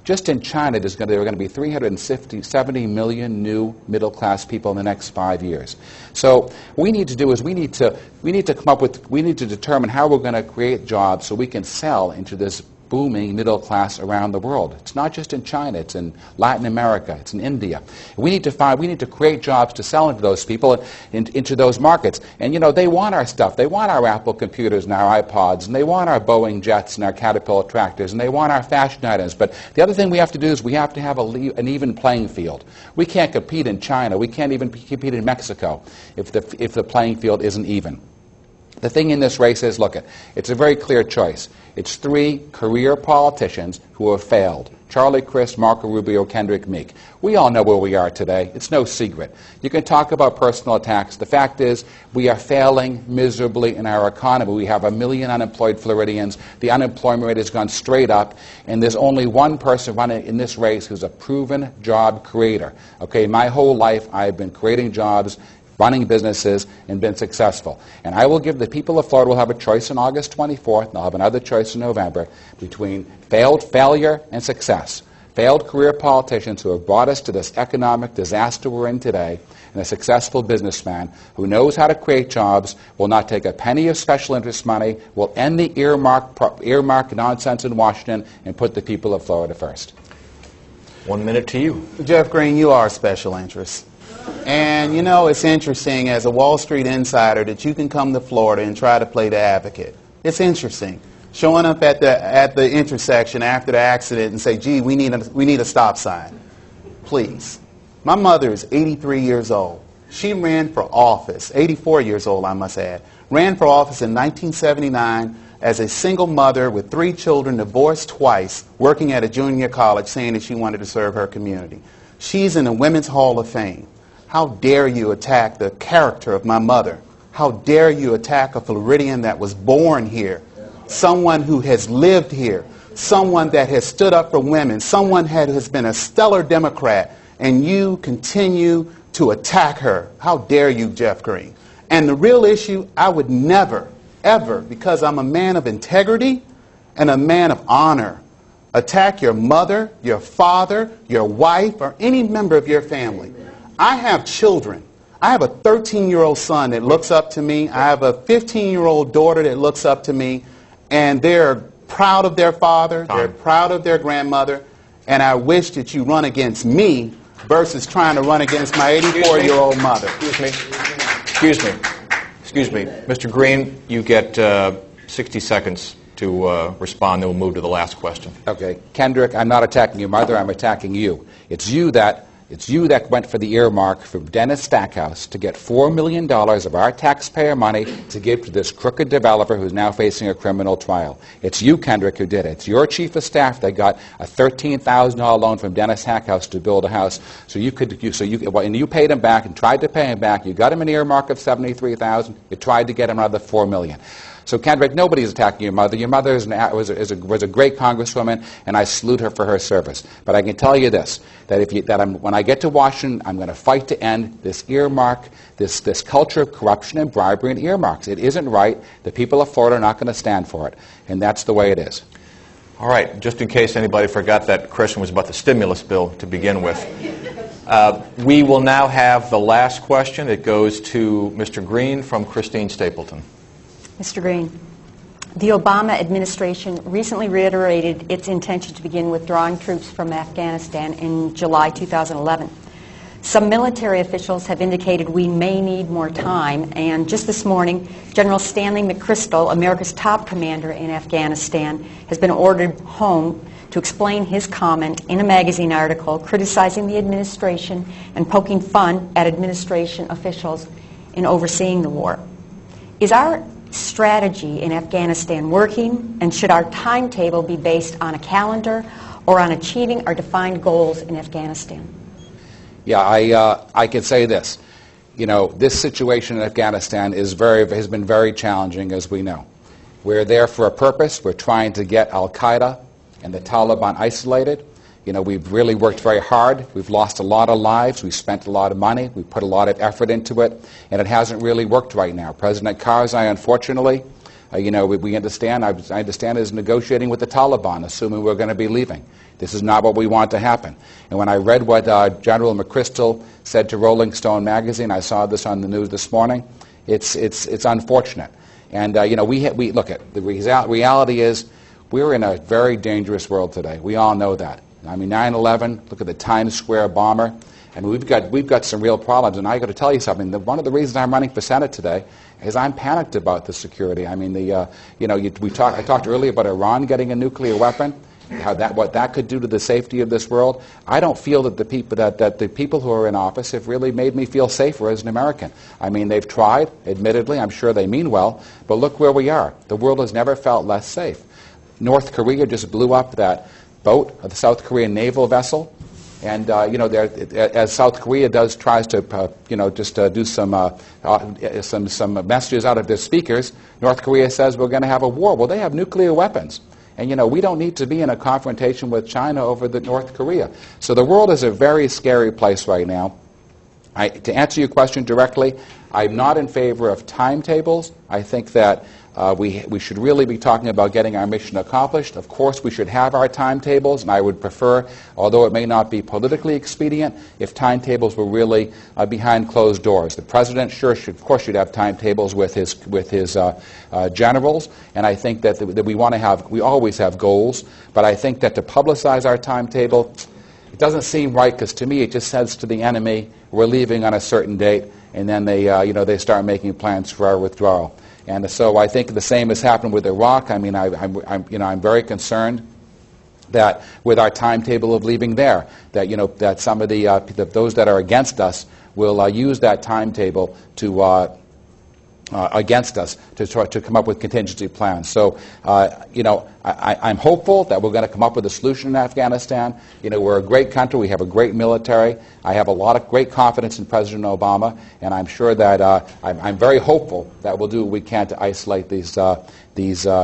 Just in China, there are going to be 370 million new middle-class people in the next 5 years. So what we need to do is we need to determine how we're going to create jobs so we can sell into this booming middle class around the world. It's not just in China, it's in Latin America, it's in India. We need to create jobs to sell into those people, into those markets. And you know, they want our stuff. They want our Apple computers and our iPods, and they want our Boeing jets and our Caterpillar tractors, and they want our fashion items. But the other thing we have to do is we have to have an even playing field. We can't compete in China. We can't even compete in Mexico if the playing field isn't even. The thing in this race is, look, it's a very clear choice. It's three career politicians who have failed. Charlie Crist, Marco Rubio, Kendrick Meek. We all know where we are today. It's no secret. You can talk about personal attacks. The fact is, we are failing miserably in our economy. We have 1 million unemployed Floridians. The unemployment rate has gone straight up, and there's only one person running in this race who's a proven job creator. Okay, my whole life I've been creating jobs, running businesses, and been successful. And I will give the people of Florida will have a choice on August 24th, and they'll have another choice in November, between failure and success. Failed career politicians who have brought us to this economic disaster we're in today, and a successful businessman who knows how to create jobs, will not take a penny of special interest money, will end the earmark nonsense in Washington, and put the people of Florida first. 1 minute to you. Jeff Greene, you are a special interest. And you know, it's interesting as a Wall Street insider that you can come to Florida and try to play the advocate. It's interesting. Showing up at the intersection after the accident and say, gee, we need a stop sign. Please. My mother is 83 years old. She ran for office, 84 years old I must add, ran for office in 1979, as a single mother with 3 children, divorced twice, working at a junior college, saying that she wanted to serve her community. She's in the Women's Hall of Fame. How dare you attack the character of my mother? How dare you attack a Floridian that was born here, someone who has lived here, someone that has stood up for women, someone that has been a stellar Democrat, and you continue to attack her. How dare you, Jeff Greene? And the real issue, I would never, ever, because I'm a man of integrity and a man of honor, attack your mother, your father, your wife, or any member of your family. I have children. I have a 13-year-old son that looks up to me. I have a 15-year-old daughter that looks up to me, and they're proud of their father, they're proud of their grandmother, and I wish that you run against me versus trying to run against my 84-year-old mother. Excuse me. Mr. Greene, you get 60 seconds to respond, then we'll move to the last question. Okay. Kendrick, I'm not attacking your mother, I'm attacking you. It's you that went for the earmark from Dennis Stackhouse to get $4 million of our taxpayer money to give to this crooked developer who's now facing a criminal trial. It's you, Kendrick, who did it. It's your chief of staff that got a $13,000 loan from Dennis Stackhouse to build a house. And you paid him back and tried to pay him back. You got him an earmark of $73,000. You tried to get him another $4 million. So, Kendrick, nobody's attacking your mother. Your mother was a great congresswoman, and I salute her for her service. But I can tell you this, when I get to Washington, I'm going to fight to end this earmark, this culture of corruption and bribery and earmarks. It isn't right. The people of Florida are not going to stand for it. And that's the way it is. All right. Just in case anybody forgot that question was about the stimulus bill to begin with. We will now have the last question. It goes to Mr. Greene from Christine Stapleton. Mr. Greene, the Obama administration recently reiterated its intention to begin withdrawing troops from Afghanistan in July 2011. Some military officials have indicated we may need more time, and just this morning, General Stanley McChrystal, America's top commander in Afghanistan, has been ordered home to explain his comment in a magazine article criticizing the administration and poking fun at administration officials in overseeing the war. Is our strategy in Afghanistan working, and should our timetable be based on a calendar or on achieving our defined goals in Afghanistan? Yeah, I can say this. This situation in Afghanistan has been very challenging, as we know. We're there for a purpose. We're trying to get al-Qaeda and the Taliban isolated. We've really worked very hard. We've lost a lot of lives. We've spent a lot of money. We've put a lot of effort into it, and it hasn't really worked right now. President Karzai, unfortunately, we understand, I understand, is negotiating with the Taliban, assuming we're going to be leaving. This is not what we want to happen. And when I read what General McChrystal said to Rolling Stone magazine, I saw this on the news this morning, it's unfortunate. And, look at the reality is we're in a very dangerous world today. We all know that. 9/11, look at the Times Square bomber, and we've got some real problems. And I got to tell you something. One of the reasons I'm running for Senate today is I'm panicked about the security. I talked earlier about Iran getting a nuclear weapon, what that could do to the safety of this world. I don't feel that the people who are in office have really made me feel safer as an American. They've tried, admittedly. I'm sure they mean well, but look where we are. The world has never felt less safe. North Korea just blew up that boat, the South Korean naval vessel, and as South Korea tries to do some messages out of their speakers, North Korea says we're going to have a war. Well, they have nuclear weapons, and we don't need to be in a confrontation with China over the North Korea. So the world is a very scary place right now. To answer your question directly, I'm not in favor of timetables. I think that we should really be talking about getting our mission accomplished. Of course, we should have our timetables, and I would prefer, although it may not be politically expedient, if timetables were really behind closed doors. The president of course should have timetables with his generals, and I think that we always have goals, but I think that to publicize our timetable, it doesn't seem right, because to me it just says to the enemy, we're leaving on a certain date, and then they start making plans for our withdrawal. And so I think the same has happened with Iraq. I'm very concerned that with our timetable of leaving there, that some of those that are against us will use that timetable to against us to try to come up with contingency plans. So, I'm hopeful that we're going to come up with a solution in Afghanistan. We're a great country. We have a great military. I have a lot of great confidence in President Obama, and I'm sure that I'm very hopeful that we'll do what we can to isolate these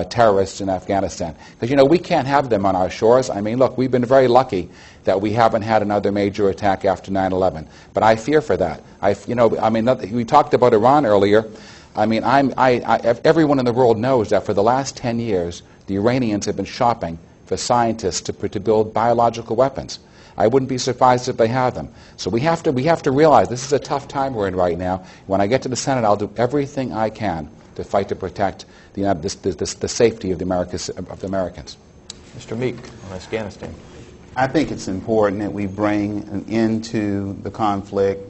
terrorists in Afghanistan. Because, we can't have them on our shores. I mean, look, we've been very lucky that we haven't had another major attack after 9/11. But I fear for that. We talked about Iran earlier. I mean, everyone in the world knows that for the last 10 years, the Iranians have been shopping for scientists to build biological weapons. I wouldn't be surprised if they have them. So we have to realize this is a tough time we're in right now. When I get to the Senate, I'll do everything I can to fight to protect the safety of the Americans. Mr. Meek, on Afghanistan. I think it's important that we bring an end to the conflict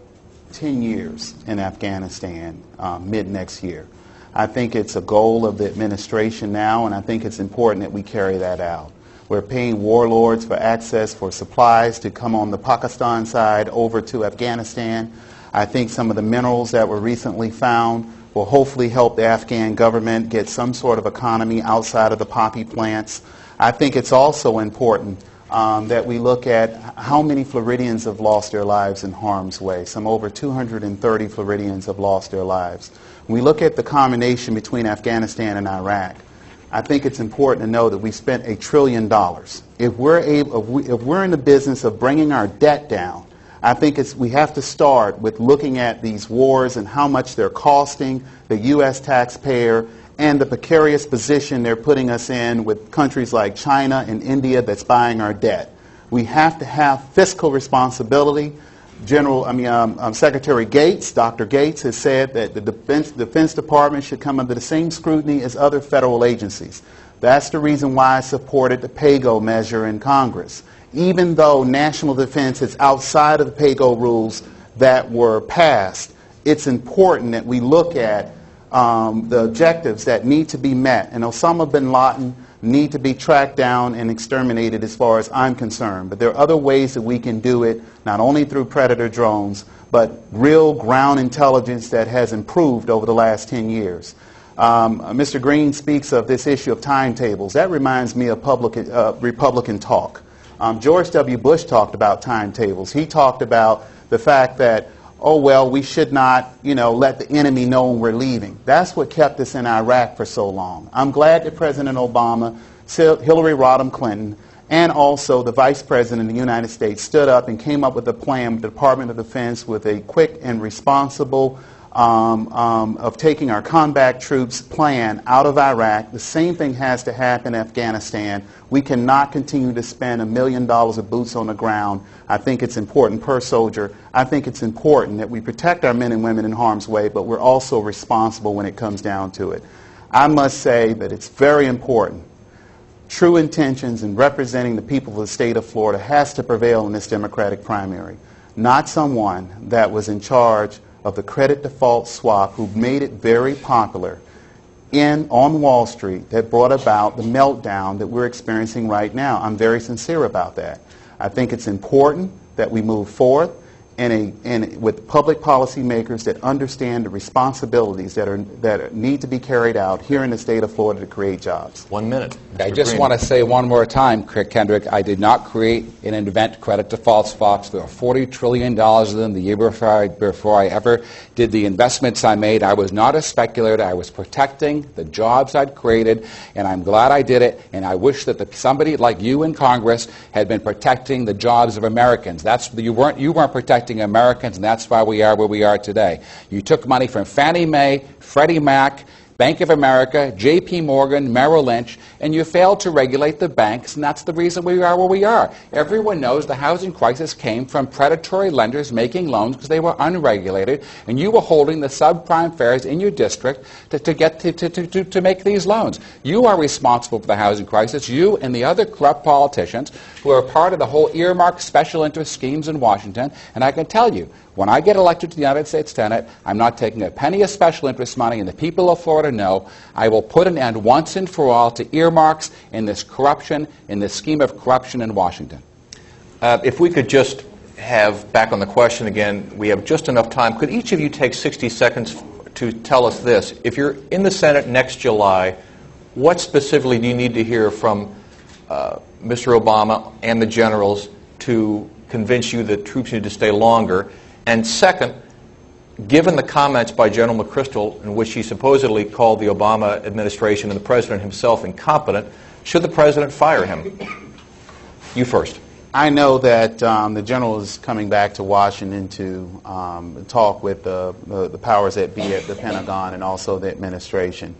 10 years in Afghanistan mid-next year. I think it's a goal of the administration now, and I think it's important that we carry that out. We're paying warlords for access for supplies to come on the Pakistan side over to Afghanistan. I think some of the minerals that were recently found will hopefully help the Afghan government get some sort of economy outside of the poppy plants. I think it's also important that we look at how many Floridians have lost their lives in harm's way. Some over 230 Floridians have lost their lives. When we look at the combination between Afghanistan and Iraq, I think it's important to know that we spent $1 trillion. If we're in the business of bringing our debt down, I think we have to start with looking at these wars and how much they're costing the U.S. taxpayer and the precarious position they're putting us in with countries like China and India that's buying our debt. We have to have fiscal responsibility. Secretary Gates, Dr. Gates, has said that the Defense Department should come under the same scrutiny as other federal agencies. That's the reason why I supported the PAYGO measure in Congress. Even though national defense is outside of the PAYGO rules that were passed, it's important that we look at the objectives that need to be met. And Osama bin Laden need to be tracked down and exterminated as far as I'm concerned. But there are other ways that we can do it, not only through Predator drones, but real ground intelligence that has improved over the last 10 years. Mr. Greene speaks of this issue of timetables. That reminds me of Republican talk. George W. Bush talked about timetables. He talked about the fact that, oh, well, we should not, let the enemy know when we're leaving. That's what kept us in Iraq for so long. I'm glad that President Obama, Hillary Rodham Clinton, and also the Vice President of the United States stood up and came up with a plan with the Department of Defense with a quick and responsible of taking our combat troops plan out of Iraq. The same thing has to happen in Afghanistan. We cannot continue to spend $1 million of boots on the ground. I think it's important per soldier. I think it's important that we protect our men and women in harm's way, but we're also responsible when it comes down to it. I must say that it's very important. True intentions in representing the people of the state of Florida has to prevail in this Democratic primary. Not someone that was in charge of the credit default swap who made it very popular on Wall Street that brought about the meltdown that we're experiencing right now. I'm very sincere about that. I think it's important that we move forward with public policymakers that understand the responsibilities that need to be carried out here in the state of Florida to create jobs. 1 minute. I just want to say one more time, Kendrick, I did not create and invent credit default swaps. There are $40 trillion of them the year before I ever did the investments I made. I was not a speculator. I was protecting the jobs I'd created, and I'm glad I did it, and I wish that somebody like you in Congress had been protecting the jobs of Americans. You weren't protecting Americans, and that's why we are where we are today. You took money from Fannie Mae, Freddie Mac, Bank of America, J.P. Morgan, Merrill Lynch, and you failed to regulate the banks, and that's the reason we are where we are. Everyone knows the housing crisis came from predatory lenders making loans because they were unregulated, and you were holding the subprime fares in your district to make these loans. You are responsible for the housing crisis, you and the other corrupt politicians who are part of the whole earmark special interest schemes in Washington, and I can tell you, when I get elected to the United States Senate, I'm not taking a penny of special interest money, and the people of Florida know I will put an end once and for all to earmarks in this corruption, in this scheme of corruption in Washington. If we could just have, back on the question again, we have just enough time. Could each of you take 60 seconds to tell us this. If you're in the Senate next July, what specifically do you need to hear from Mr. Obama and the generals to convince you that troops need to stay longer? And second, given the comments by General McChrystal in which he supposedly called the Obama administration and the president himself incompetent, should the president fire him? You first. I know that the general is coming back to Washington to talk with the powers that be at the Pentagon and also the administration.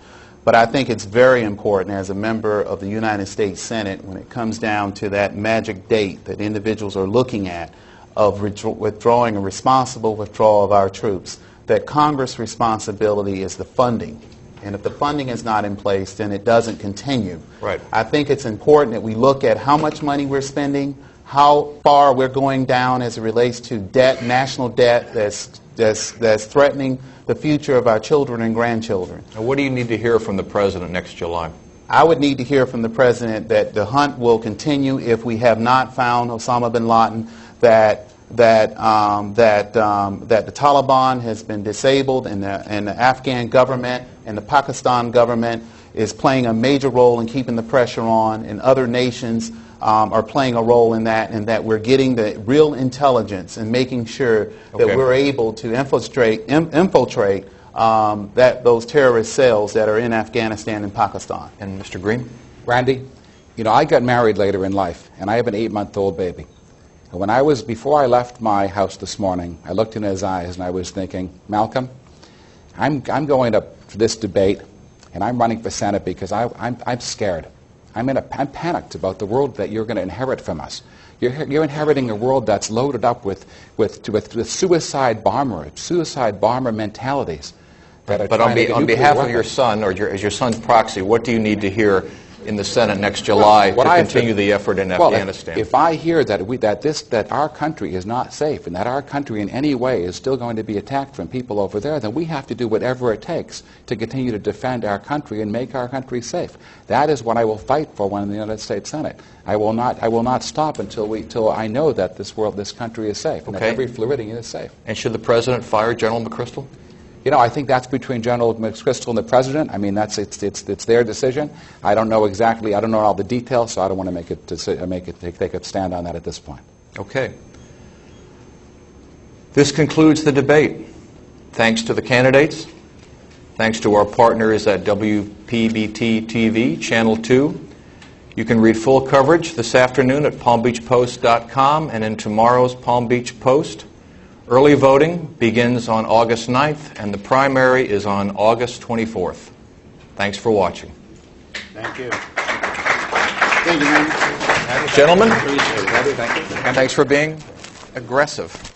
But I think it's very important as a member of the United States Senate, when it comes down to that magic date that individuals are looking at of withdrawing a responsible withdrawal of our troops, that Congress' responsibility is the funding. And if the funding is not in place, then it doesn't continue. Right. I think it's important that we look at how much money we're spending, how far we're going down as it relates to debt, national debt that's threatening the future of our children and grandchildren. Now, what do you need to hear from the president next July? I would need to hear from the president that the hunt will continue if we have not found Osama bin Laden, that the Taliban has been disabled, and the Afghan government and the Pakistan government is playing a major role in keeping the pressure on, and other nations are playing a role in that, and that we're getting the real intelligence and making sure that we're able to infiltrate those terrorist cells that are in Afghanistan and Pakistan. And Mr. Greene? Randy, you know, I got married later in life, and I have an 8-month-old baby. And before I left my house this morning, I looked in his eyes and I was thinking, Malcolm, I'm going to this debate, and I'm running for Senate because I'm scared. I'm panicked about the world that you're going to inherit from us. You're inheriting a world that's loaded up with suicide bomber mentalities. But on behalf of your son, or as your son's proxy, what do you need to hear in the Senate next July to continue the effort in Afghanistan? If I hear that our country is not safe, and that our country in any way is still going to be attacked from people over there, then we have to do whatever it takes to continue to defend our country and make our country safe. That is what I will fight for when in the United States Senate. I will not stop until I know that this country is safe, and that every Floridian is safe. And should the president fire General McChrystal? You know, I think that's between General McChrystal and the President. I mean, it's their decision. I don't know exactly. I don't know all the details, so I don't want to take a stand on that at this point. Okay. This concludes the debate. Thanks to the candidates. Thanks to our partners at WPBT TV, Channel 2. You can read full coverage this afternoon at palmbeachpost.com and in tomorrow's Palm Beach Post. Early voting begins on August 9th, and the primary is on August 24th. Thanks for watching. Thank you. Thank you, man. Gentlemen, Thank you. thanks for being aggressive.